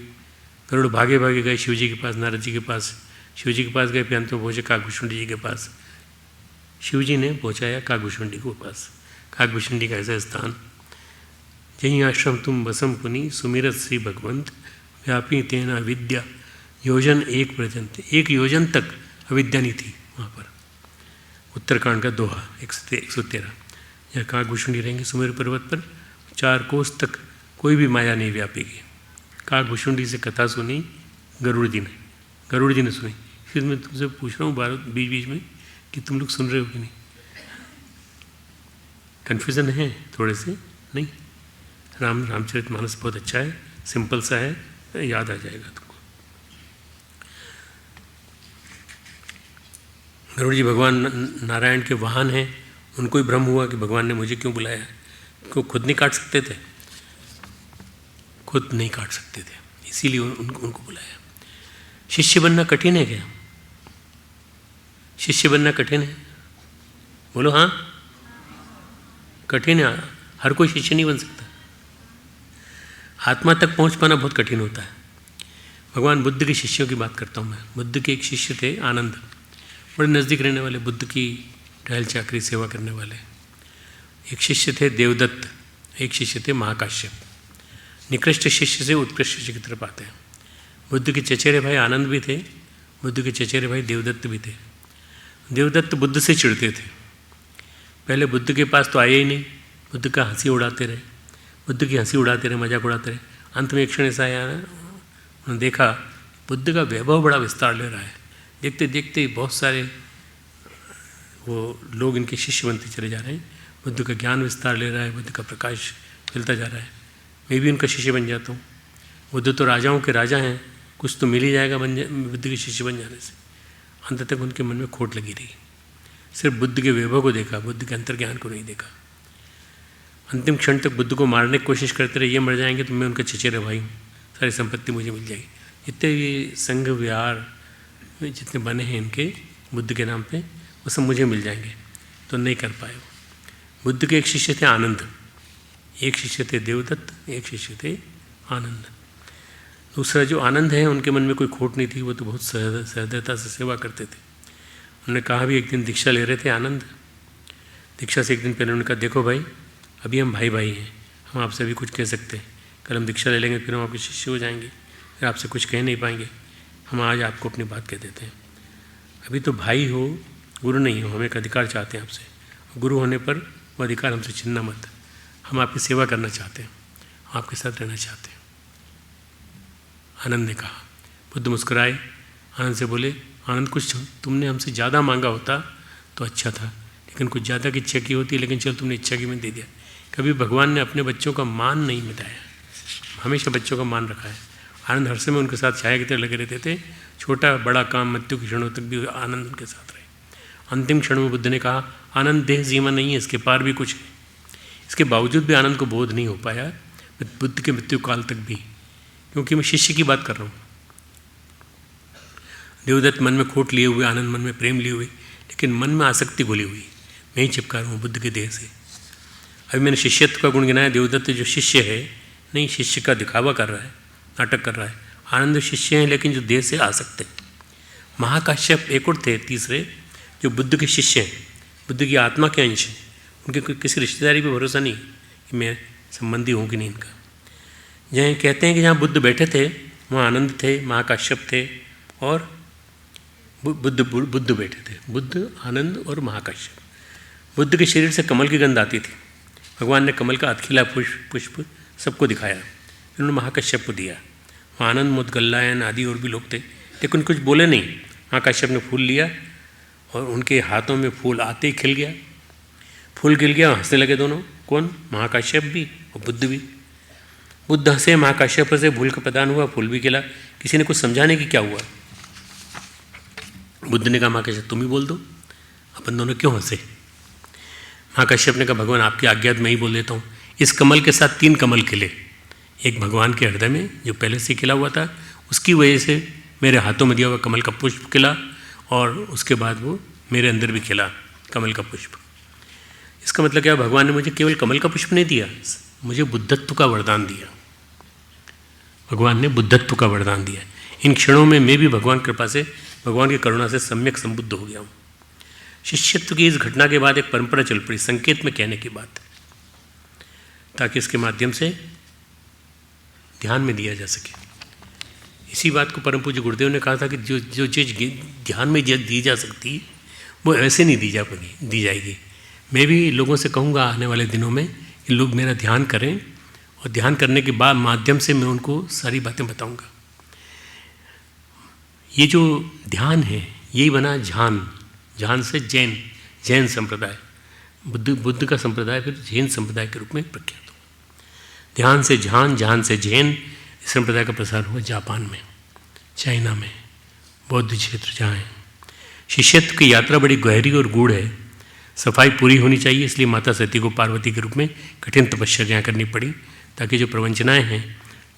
गरुड़ भागे भागे गए शिव जी के पास, नारद जी के पास। शिव जी के पास गए, फिर अंत में पहुँचे काकभूषुंडी जी के पास। शिव जी ने पहुँचाया काकभूषुंडी के पास। काकभूषुंडी का ऐसा स्थान, जहीं आश्रम तुम बसम पुनि सुमिरत श्री भगवंत व्यापी तेना विद्या योजन एक पर्यंत। 1 योजन तक अविद्या नहीं थी वहाँ पर। उत्तरकांड का दोहा 113। यहाँ काकभूषुंडी रहेंगे सुमेरु पर्वत पर, 4 कोस तक कोई भी माया नहीं व्यापेगी। काकभूषुंडी से कथा सुनी गरुड़ जी ने सुनी। फिर मैं तुमसे पूछ रहा हूँ बीच बीच में कि तुम लोग सुन रहे हो कि नहीं? कन्फ्यूज़न है थोड़े से? नहीं, रामचरितमानस बहुत अच्छा है, सिंपल सा है, याद आ जाएगा तुमको। गरुड़ जी भगवान नारायण के वाहन हैं। उनको ही भ्रम हुआ कि भगवान ने मुझे क्यों बुलाया। क्यों खुद नहीं काट सकते थे? खुद नहीं काट सकते थे, इसीलिए उनको बुलाया। शिष्य बनना कठिन है क्या? शिष्य बनना कठिन है? बोलो हाँ, कठिन है। हर कोई शिष्य नहीं बन सकता। आत्मा तक पहुंच पाना बहुत कठिन होता है। भगवान बुद्ध के शिष्यों की बात करता हूँ मैं। बुद्ध के एक शिष्य थे आनंद, बड़े नज़दीक रहने वाले, बुद्ध की टहल चाकरी सेवा करने वाले। एक शिष्य थे देवदत्त, एक शिष्य थे महाकाश्यप। निकृष्ट शिष्य से उत्कृष्ट शिष्य की तरफ आते हैं। बुद्ध के चचेरे भाई आनंद भी थे, बुद्ध के चचेरे भाई देवदत्त भी थे। देवदत्त बुद्ध से चिढ़ते थे। पहले बुद्ध के पास तो आए ही नहीं, बुद्ध का हंसी उड़ाते रहे, बुद्ध की हंसी उड़ाते रहे, मजाक उड़ाते रहे। अंत में एक क्षण ऐसा आया ना, उन्होंने देखा बुद्ध का वैभव बड़ा विस्तार ले रहा है। देखते देखते बहुत सारे वो लोग इनके शिष्य बनते चले जा रहे हैं। बुद्ध का ज्ञान विस्तार ले रहा है, बुद्ध का प्रकाश फैलता जा रहा है। मैं भी उनका शिष्य बन जाता हूँ। बुद्ध तो राजाओं के राजा हैं, कुछ तो मिल ही जाएगा बुद्ध के शिष्य बन जाने से। अंत तक उनके मन में खोट लगी रही। सिर्फ बुद्ध के वैभव को देखा, बुद्ध के अंतर्ज्ञान को नहीं देखा। अंतिम क्षण तक बुद्ध को मारने की कोशिश करते रहे। ये मर जाएंगे तो मैं उनका चचेरा भाई हूँ, सारी संपत्ति मुझे मिल जाएगी। जितने भी संघ विहार जितने बने हैं इनके बुद्ध के नाम पे, वो सब मुझे मिल जाएंगे। तो नहीं कर पाए वो। बुद्ध के एक शिष्य थे आनंद, एक शिष्य थे देवदत्त, एक शिष्य थे आनंद। दूसरा जो आनंद है, उनके मन में कोई खोट नहीं थी, वो तो बहुत सहृदयता से सेवा करते थे। उन्होंने कहा भी, एक दिन दीक्षा ले रहे थे आनंद, दीक्षा से एक दिन पहले उन्होंने कहा, देखो भाई, अभी हम भाई भाई हैं, हम आपसे भी कुछ कह सकते हैं, कल हम दीक्षा ले लेंगे, फिर हम आपके शिष्य हो जाएंगे, फिर आपसे कुछ कह नहीं पाएंगे, हम आज आपको अपनी बात कह देते हैं। अभी तो भाई हो, गुरु नहीं हो, हम एक अधिकार चाहते हैं आपसे, गुरु होने पर वो अधिकार हमसे छीनना मत, हम आपकी सेवा करना चाहते हैं, हम आपके साथ रहना चाहते हैं। आनंद ने कहा। बुद्ध मुस्कुराए, आनंद से बोले, आनंद कुछ तुमने हमसे ज़्यादा मांगा होता तो अच्छा था, लेकिन कुछ ज़्यादा की इच्छा की होती, लेकिन चल तुमने इच्छा की में दे दिया। कभी भगवान ने अपने बच्चों का मान नहीं मिटाया, हमेशा बच्चों का मान रखा है। आनंद हर समय उनके साथ छाया की तरह लगे रहते थे, छोटा बड़ा काम मृत्यु के क्षणों तक भी आनंद उनके साथ रहे। अंतिम क्षण में बुद्ध ने कहा, आनंद देह सीमा नहीं है, इसके पार भी कुछ है। इसके बावजूद भी आनंद को बोध नहीं हो पाया बुद्ध के मृत्यु काल तक भी, क्योंकि मैं शिष्य की बात कर रहा हूँ। देवदत्त मन में खोट लिए हुए, आनंद मन में प्रेम लिए हुए, लेकिन मन में आसक्ति घुली हुई, मैं ही चिपका रहा हूँ बुद्ध के देह से। अभी मैंने शिष्यत्व का गुण गिनाया, देवदत्त जो शिष्य है नहीं, शिष्य का दिखावा कर रहा है, नाटक कर रहा है। आनंद शिष्य हैं, लेकिन जो देह से आसक्त हैं। महाकाश्यप एक और थे तीसरे, जो बुद्ध के शिष्य हैं, बुद्ध की आत्मा के अंश हैं, उनके किसी रिश्तेदारी पे भरोसा नहीं कि मैं संबंधी हूँ कि नहीं इनका। जहाँ कहते हैं कि जहाँ बुद्ध बैठे थे वहाँ आनंद थे, महाकाश्यप थे और बुद्ध बैठे थे, बुद्ध, आनंद और महाकाश्यप। बुद्ध के शरीर से कमल की गंध आती थी, भगवान ने कमल का अधखिला पुष्प सबको दिखाया, फिर उन्होंने महाकाश्यप को दिया। वहाँ आनंद, मुदगल्लायन आदि और भी लोग थे, लेकिन कुछ बोले नहीं। महाकाश्यप ने फूल लिया और उनके हाथों में फूल आते ही खिल गया, फूल खिल गया, हंसने लगे दोनों। कौन? महाकाश्यप भी और बुद्ध भी। बुद्ध हंसे, महाकाश्यप से फूल का प्रदान हुआ, फूल भी खिला। किसी ने कुछ समझाने की क्या हुआ? बुद्ध ने कहा, महाकाश्यप तुम ही बोल दो। अपन दोनों क्यों हंसे? महाकाश्यप ने कहा, भगवान आपकी आज्ञा मैं ही बोल देता हूँ। इस कमल के साथ 3 कमल खिले, एक भगवान के हृदय में जो पहले से खिला हुआ था, उसकी वजह से मेरे हाथों में दिया हुआ कमल का पुष्प खिला, और उसके बाद वो मेरे अंदर भी खिला कमल का पुष्प। इसका मतलब क्या? भगवान ने मुझे केवल कमल का पुष्प नहीं दिया, मुझे बुद्धत्व का वरदान दिया। भगवान ने बुद्धत्व का वरदान दिया। इन क्षणों में मैं भी भगवान कृपा से, भगवान की करुणा से सम्यक संबुद्ध हो गया हूँ। शिष्यत्व की इस घटना के बाद एक परंपरा चल पड़ी, संकेत में कहने की बात, ताकि इसके माध्यम से ध्यान में दिया जा सके। इसी बात को परम पूज्य गुरुदेव ने कहा था कि जो चीज़ ध्यान में दी जा सकती वो ऐसे नहीं दी जाएगी। मैं भी लोगों से कहूँगा आने वाले दिनों में कि लोग मेरा ध्यान करें, और ध्यान करने के बाद माध्यम से मैं उनको सारी बातें बताऊँगा। ये जो ध्यान है यही बना झान से जैन संप्रदाय, बुद्ध का संप्रदाय फिर जैन संप्रदाय के रूप में प्रख्यात हुआ। ध्यान से झान से जैन संप्रदाय का प्रसार हुआ जापान में, चाइना में, बौद्ध क्षेत्र जहाँ है। शिष्यत्व की यात्रा बड़ी गहरी और गूढ़ है। सफाई पूरी होनी चाहिए, इसलिए माता सती को पार्वती के रूप में कठिन तपस्या करनी पड़ी, ताकि जो प्रवंचनाएँ हैं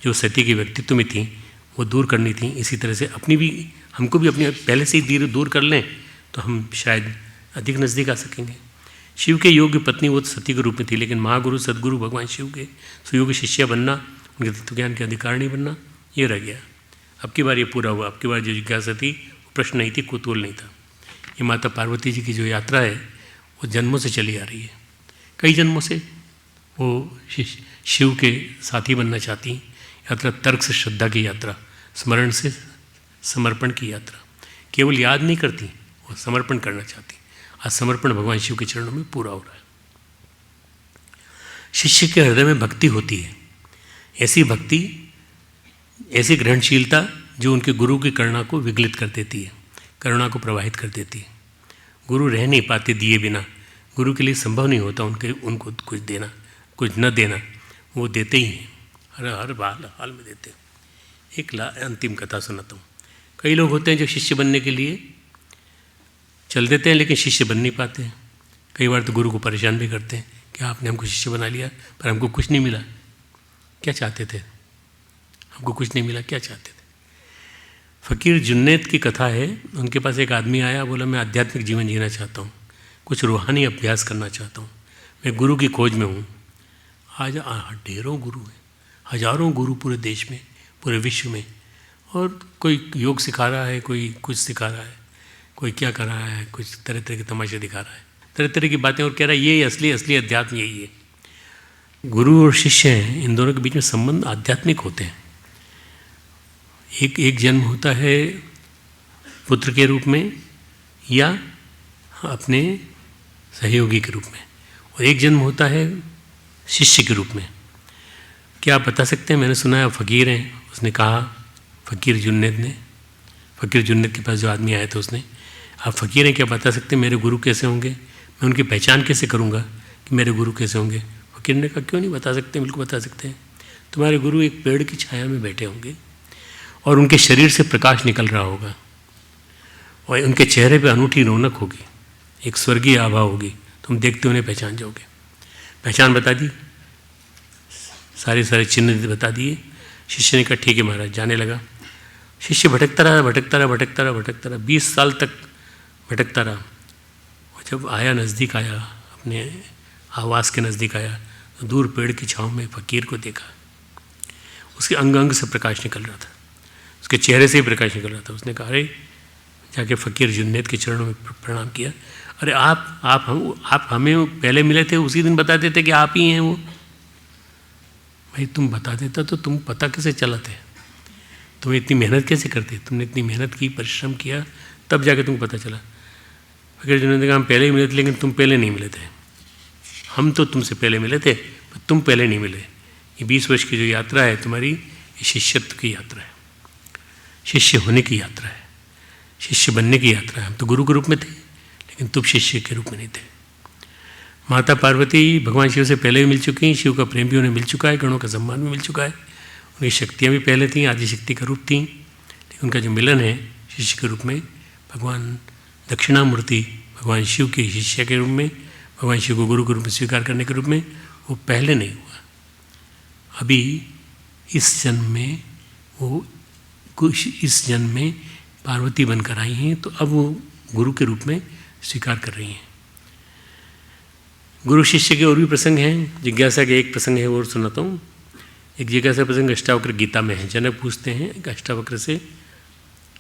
जो सती के व्यक्तित्व में थीं वो दूर करनी थी। इसी तरह से हमको भी अपनी पहले से ही दूर कर लें तो हम शायद अधिक नज़दीक आ सकेंगे। शिव के योग्य पत्नी वो सती के रूप में थी, लेकिन महागुरु सदगुरु भगवान शिव के सुयोग्य शिष्य बनना, उनके तत्व ज्ञान के अधिकारिणी बनना, ये रह गया। अब की बार ये पूरा हुआ। अब की बार जो जिज्ञासा थी वो प्रश्न नहीं थी, कुतूहल नहीं था। ये माता पार्वती जी की जो यात्रा है वो जन्मों से चली आ रही है। कई जन्मों से वो शिव के साथी बनना चाहती। यात्रा तर्क से श्रद्धा की यात्रा, स्मरण से समर्पण की यात्रा। केवल याद नहीं करती, वो समर्पण करना चाहती। आज समर्पण भगवान शिव के चरणों में पूरा हो रहा है। शिष्य के हृदय में भक्ति होती है, ऐसी भक्ति, ऐसी ग्रहणशीलता जो उनके गुरु की करुणा को विगलित कर देती है, करुणा को प्रवाहित कर देती है। गुरु रह नहीं पाते दिए बिना, गुरु के लिए संभव नहीं होता उनको कुछ देना, कुछ न देना। वो देते ही हैं, हर हाल में देते हैं। एक अंतिम कथा सुनाता हूँ। कई लोग होते हैं जो शिष्य बनने के लिए चल देते हैं, लेकिन शिष्य बन नहीं पाते हैं। कई बार तो गुरु को परेशान भी करते हैं कि आपने हमको शिष्य बना लिया पर हमको कुछ नहीं मिला। क्या चाहते थे? हमको कुछ नहीं मिला, क्या चाहते थे? फ़कीर जुन्नैद की कथा है। उनके पास एक आदमी आया, बोला मैं आध्यात्मिक जीवन जीना चाहता हूँ, कुछ रूहानी अभ्यास करना चाहता हूँ, मैं गुरु की खोज में हूँ। आज ढेरों गुरु हैं, हजारों गुरु पूरे देश में, पूरे विश्व में, और कोई योग सिखा रहा है, कोई कुछ सिखा रहा है, कोई क्या कर रहा है, कुछ तरह तरह के तमाशे दिखा रहा है, तरह तरह की बातें, और कह रहा है ये असली असली अध्यात्म यही है। गुरु और शिष्य हैं, इन दोनों के बीच में संबंध आध्यात्मिक होते हैं। एक जन्म होता है पुत्र के रूप में या अपने सहयोगी के रूप में, और एक जन्म होता है शिष्य के रूप में। क्या आप बता सकते हैं? मैंने सुना है फ़कीर हैं, उसने कहा, फ़कीर जुन्नद के पास जो आदमी आया था उसने, आप फ़कीर हैं, क्या बता सकते हैं मेरे गुरु कैसे होंगे? मैं उनकी पहचान कैसे करूँगा कि मेरे गुरु कैसे होंगे? फ़कीर ने कहा, क्यों नहीं बता सकते, बिल्कुल बता सकते हैं। तुम्हारे गुरु एक पेड़ की छाया में बैठे होंगे और उनके शरीर से प्रकाश निकल रहा होगा और उनके चेहरे पे अनूठी रौनक होगी, एक स्वर्गीय आभा होगी, तुम देखते उन्हें पहचान जाओगे। पहचान बता दी, सारे चिन्ह बता दिए। शिष्य ने कहा ठीक है महाराज, जाने लगा। शिष्य भटकता रहा 20 साल तक भटकता रहा, और जब आया, नज़दीक आया, अपने आवास के नज़दीक आया, तो दूर पेड़ की छाँव में फ़कीर को देखा। उसके अंग अंग से प्रकाश निकल रहा था, उसके चेहरे से ही प्रकाश निकल रहा था। उसने कहा, अरे, जाके फ़कीर जुन्नैद के चरणों में प्रणाम किया। अरे आप हमें पहले मिले थे, उसी दिन बता देते कि आप ही हैं वो। भाई तुम बता देता तो तुम पता कैसे चलाते? तुम इतनी मेहनत कैसे करते? तुमने इतनी मेहनत की, परिश्रम किया, तब जाके तुमको पता चला। फ़कीर जुन्नैद ने कहा, हम पहले ही मिले थे, लेकिन तुम पहले नहीं मिले थे। हम तो तुमसे पहले मिले थे, पर तुम पहले नहीं मिले। ये 20 वर्ष की जो यात्रा है तुम्हारी, ये शिष्यत्व की यात्रा है, शिष्य होने की यात्रा है, शिष्य बनने की यात्रा है। हम तो गुरु के रूप में थे, लेकिन तुम शिष्य के रूप में नहीं थे। माता पार्वती भगवान शिव से पहले भी मिल चुकी हैं, शिव का प्रेम भी उन्हें मिल चुका है, गणों का सम्मान भी मिल चुका है, उनकी शक्तियाँ भी पहले थीं, आदिशक्ति का रूप थीं, लेकिन उनका जो मिलन है शिष्य के रूप में, भगवान दक्षिणामूर्ति भगवान शिव के शिष्य के रूप में, भगवान शिव को गुरु के रूप में स्वीकार करने के रूप में, वो पहले नहीं हुआ। अभी इस जन्म में वो इस जन्म में पार्वती बनकर आई हैं, तो अब वो गुरु के रूप में स्वीकार कर रही हैं। गुरु शिष्य के और भी प्रसंग हैं। जिज्ञासा के एक प्रसंग है और सुनाता हूँ। एक जिज्ञासा प्रसंग अष्टावक्र गीता में है। जनक पूछते हैं अष्टावक्र से,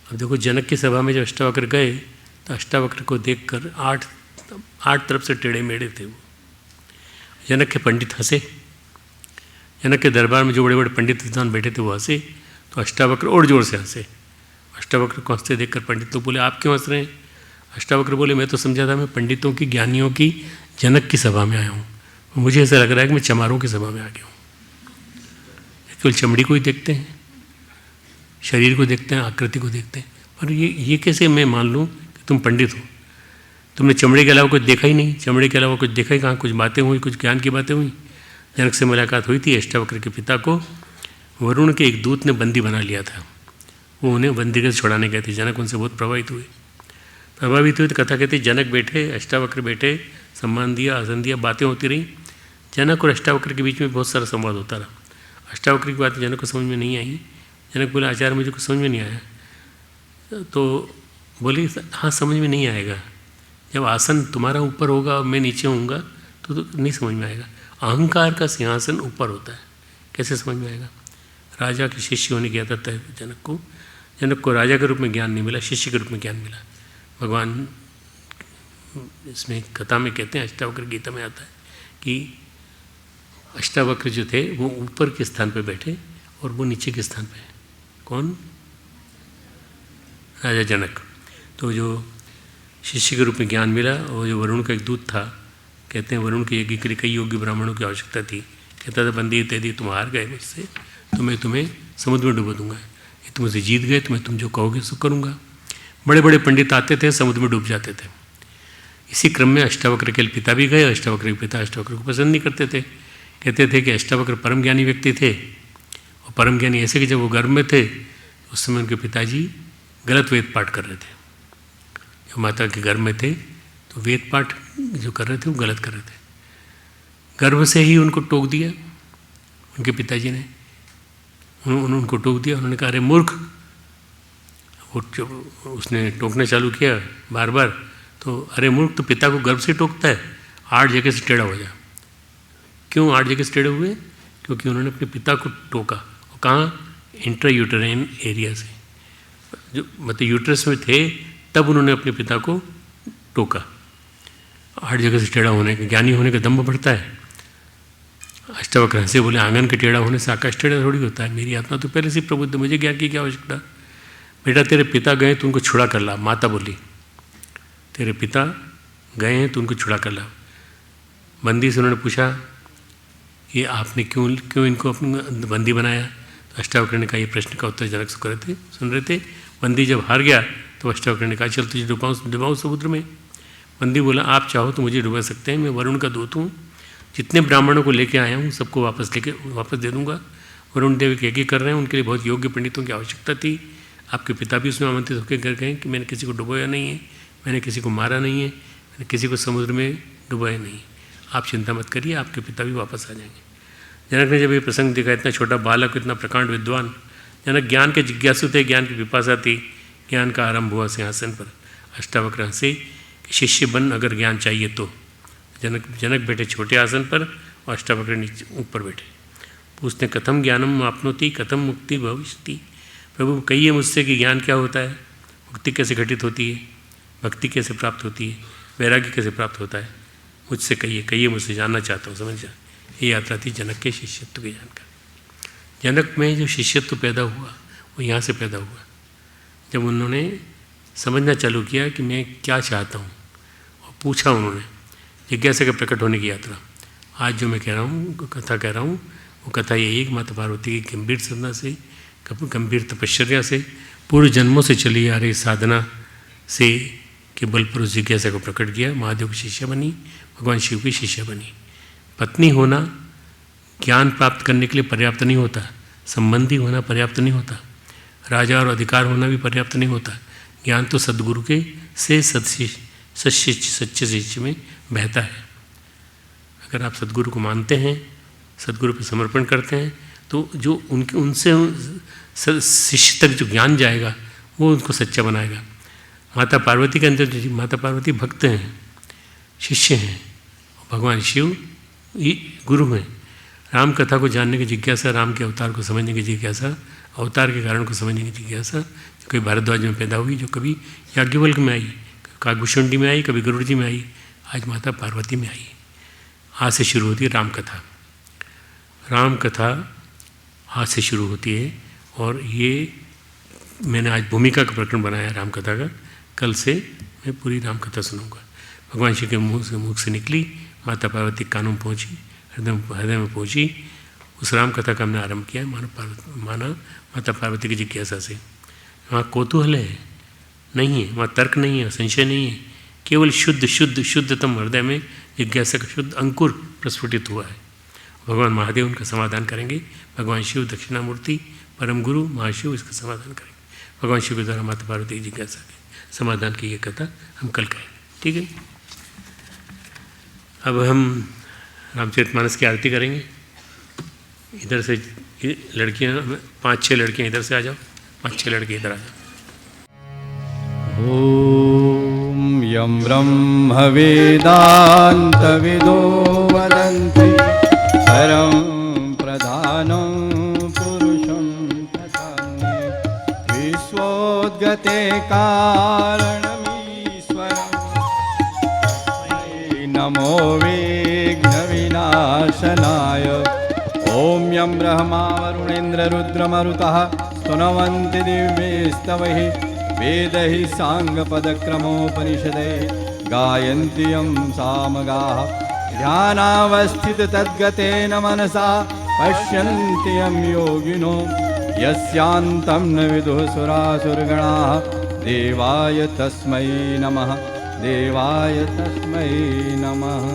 अब देखो जनक की सभा में जब अष्टावक्र गए तो अष्टावक्र को देखकर 8 तरफ से टेढ़े मेढ़े थे वो। जनक के पंडित हंसे, जनक के दरबार में जो बड़े बड़े पंडित विद्वान बैठे थे वो हंसे, तो अष्टावक्र और जोर से हंसे। अष्टावक्र को हंसते देखकर पंडित लोग बोले, आप क्यों हंस रहे हैं? अष्टावक्र बोले, मैं तो समझा था मैं पंडितों की, ज्ञानियों की, जनक की सभा में आया हूँ, मुझे ऐसा लग रहा है कि मैं चमारों की सभा में आ गया हूँ। केवल चमड़ी को ही देखते हैं, शरीर को देखते हैं, आकृति को देखते हैं, पर ये कैसे मैं मान लूँ कि तुम पंडित हो? तुमने चमड़े के अलावा कुछ देखा ही नहीं, चमड़े के अलावा कुछ देखा ही कहाँ? कुछ बातें हुई, कुछ ज्ञान की बातें हुई। जनक से मुलाकात हुई थी। अष्टावक्र के पिता को वरुण के एक दूत ने बंदी बना लिया था, वो उन्हें बंदी से छुड़ाने गए थे। जनक उनसे बहुत प्रभावित हुए तो कथा कहती, जनक बैठे, अष्टावक्र बैठे, सम्मान दिया, आसन दिया, बातें होती रहीं। जनक और अष्टावक्र के बीच में बहुत सारा संवाद होता रहा। अष्टावक्र की बात जनक को समझ में नहीं आई। जनक बोले, आचार्य मुझे कुछ समझ में नहीं आया। तो बोली, हाँ समझ में नहीं आएगा, जब आसन तुम्हारा ऊपर होगा और मैं नीचे होऊंगा तो नहीं समझ में आएगा। अहंकार का सिंहासन ऊपर होता है, कैसे समझ में आएगा? राजा के शिष्य होने की आदत है जनक को राजा के रूप में ज्ञान नहीं मिला, शिष्य के रूप में ज्ञान मिला। भगवान इसमें कथा में कहते हैं, अष्टावक्र गीता में आता है कि अष्टावक्र जो थे वो ऊपर के स्थान पे बैठे और वो नीचे के स्थान पे है। कौन? राजा जनक। तो जो शिष्य के रूप में ज्ञान मिला, और जो वरुण का एक दूत था, कहते हैं वरुण के यज्ञ के लिए कई योग्य ब्राह्मणों की आवश्यकता थी। कहता था, बंदी इत्यादि तुम हार गए मुझसे, तो मैं तुम्हें समुद्र में डुबो दूंगा। ये तुम मुझे जीत गए तो मैं तुम जो कहोगे सो करूँगा। बड़े बड़े पंडित आते थे, समुद्र में डूब जाते थे। इसी क्रम में अष्टावक्र के पिता भी गए। अष्टावक्र के पिता अष्टावक्र को पसंद नहीं करते थे, कहते थे कि अष्टावक्र परम ज्ञानी व्यक्ति थे, और परम ज्ञानी ऐसे कि जब वो गर्भ में थे उस समय उनके पिताजी गलत वेद पाठ कर रहे थे। जब माता के गर्भ में थे तो वेद पाठ जो कर रहे थे वो गलत कर रहे थे। गर्भ से ही उनको टोक दिया उनके पिताजी ने, उनको टोक दिया। उन्होंने कहा, अरे मूर्ख। वो जब उसने टोकना चालू किया बार बार, तो अरे मूर्ख, तो पिता को गर्भ से टोकता है, 8 जगह से टेढ़ा हो जा। क्यों 8 जगह से टेढ़े हुए? क्योंकि उन्होंने अपने पिता को टोका। और कहाँ? इंट्रा यूटराइन एरिया से, जो मतलब यूट्रस में थे तब उन्होंने अपने पिता को टोका। हर जगह से टेढ़ा होने का, ज्ञानी होने का दम्भ बढ़ता है। अष्टावक्र हंसे बोले, आंगन के टेढ़ा होने से आकाश टेढ़ा थोड़ी होता है, मेरी आत्मा तो पहले से प्रबुद्ध, मुझे ज्ञान की क्या आवश्यकता। बेटा तेरे पिता गए तो उनको छुड़ा कर ला। माता बोली, तेरे पिता गए हैं तो उनको छुड़ा कर ला। बंदी से उन्होंने पूछा कि आपने क्यों इनको अपनी बंदी बनाया। तो अष्टावक्र ने कहा, ये प्रश्न का उत्तर जनक सुन रहे थे। बंदी जब हार गया तो अष्टावक्र ने कहा, चल तुझे डुबाऊँ समुद्र में। बंदी बोला, आप चाहो तो मुझे डुबा सकते हैं, मैं वरुण का दूत हूँ, जितने ब्राह्मणों को लेके आया हूँ सबको वापस दे दूँगा। वरुण देव यज्ञ कर रहे हैं, उनके लिए बहुत योग्य पंडितों की आवश्यकता थी। आपके पिता भी उसमें आमंत्रित होकर घर गए कि मैंने किसी को डुबोया नहीं है, मैंने किसी को मारा नहीं है, मैंने किसी को समुद्र में डुबोया नहीं, आप चिंता मत करिए, आपके पिता भी वापस आ जाएंगे। जनक ने जब ये प्रसंग देखा, इतना छोटा बालक, इतना प्रकांड विद्वान, जनक ज्ञान के जिज्ञासु थे, ज्ञान की पिपासा थी, ज्ञान का आरंभ हुआ सिंहासन पर। अष्टावक्र हंसे कि शिष्य बन अगर ज्ञान चाहिए तो। जनक बैठे छोटे आसन पर और अष्टावक्र नीचे ऊपर बैठे। पूछते, कथम ज्ञानम आपनोति कथम मुक्ति भविष्यति। प्रभु कहिए मुझसे कि ज्ञान क्या होता है, मुक्ति कैसे घटित होती है, भक्ति कैसे प्राप्त होती है, वैराग्य कैसे प्राप्त होता है, मुझसे कहिए मुझसे जानना चाहता हूँ, समझ जा। ये यात्रा थी जनक के शिष्यत्व की जानकारी। जनक में जो शिष्यत्व पैदा हुआ वो यहाँ से पैदा हुआ, जब उन्होंने समझना चालू किया कि मैं क्या चाहता हूँ, और पूछा उन्होंने, जिज्ञासा के प्रकट होने की यात्रा। आज जो मैं कह रहा हूँ, कथा कह रहा हूँ, वो कथा यही है कि माता पार्वती की गंभीर साधना से, गंभीर तपश्चर्या से, पूर्व जन्मों से चली आ रही साधना से कि बल पर उस जिज्ञासा को प्रकट किया। महादेव की शिष्य बनी, भगवान शिव की शिष्य बनी। पत्नी होना ज्ञान प्राप्त करने के लिए पर्याप्त नहीं होता, संबंधी होना पर्याप्त नहीं होता, राजा और अधिकार होना भी पर्याप्त नहीं होता। ज्ञान तो सद्गुरु के से सच्चे शिष्य में बहता है। अगर आप सद्गुरु को मानते हैं, सद्गुरु पर समर्पण करते हैं, तो जो उनसे शिष्य तक जो ज्ञान जाएगा वो उनको सच्चा बनाएगा। माता पार्वती के अंदर, माता पार्वती भक्त हैं, शिष्य हैं, भगवान शिव ये गुरु हैं। राम कथा को जानने की जिज्ञासा, राम के अवतार को समझने की जिज्ञासा, अवतार के कारण को समझने की जिज्ञासा कभी भारद्वाज में पैदा हुई, जो कभी याज्ञवल्क्य में आई, काकभूषुंडी में आई, कभी गरुड़ जी में आई, आज माता पार्वती में आई। आज से शुरू होती है राम कथा। राम कथा आज से शुरू होती है, और ये मैंने आज भूमिका का प्रकरण बनाया राम कथा का। कल से मैं पूरी राम कथा सुनूंगा। भगवान शिव के मुख से निकली, माता पार्वती कानों में पहुँची, हृदय में पहुँची। उस राम कथा का हमने आरंभ किया माना माता पार्वती की जिज्ञासा से। वहाँ कौतूहल है नहीं है, वहाँ तर्क नहीं है, संशय नहीं है, केवल शुद्धतम हृदय में जिज्ञासा का शुद्ध अंकुर प्रस्फुटित हुआ है। भगवान महादेव उनका समाधान करेंगे। भगवान शिव दक्षिणामूर्ति परम गुरु महाशिव इसका समाधान करेंगे। भगवान शिव के द्वारा माता पार्वती की जिज्ञासा के समाधान की ये कथा हम कल करेंगे, ठीक है। अब हम रामचरितमानस की आरती करेंगे। इधर से लड़कियां, 5-6 लड़कियां इधर से आ जाओ, 5-6 लड़के इधर आ जाओ। ॐ यं ब्रह्मवेदान्तविदो वदन्ति परं प्रधानं पुरुषं तथान्ये विश्वोद्गते कारणमीश्वरं नमो विघ्नविनाशनाय। ॐ यं ब्रह्मा वरुणेन्द्ररुद्रमरुतः स्तुवन्ति दिव्यैस्तवैः वेदैः साङ्गपदक्रमोपनिषदैः गायन्ति यं सामगाः ध्यानावस्थिततद्गतेन मनसा पश्यन्ति यं योगिनो यस्यान्तं न विदुः सुरासुरगणाः देवाय तस्मै नमः, देवाय तस्मै नमः।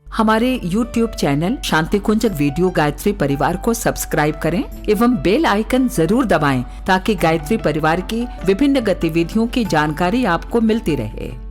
हमारे YouTube चैनल शांति कुंज वीडियो गायत्री परिवार को सब्सक्राइब करें एवं बेल आइकन जरूर दबाएं ताकि गायत्री परिवार की विभिन्न गतिविधियों की जानकारी आपको मिलती रहे।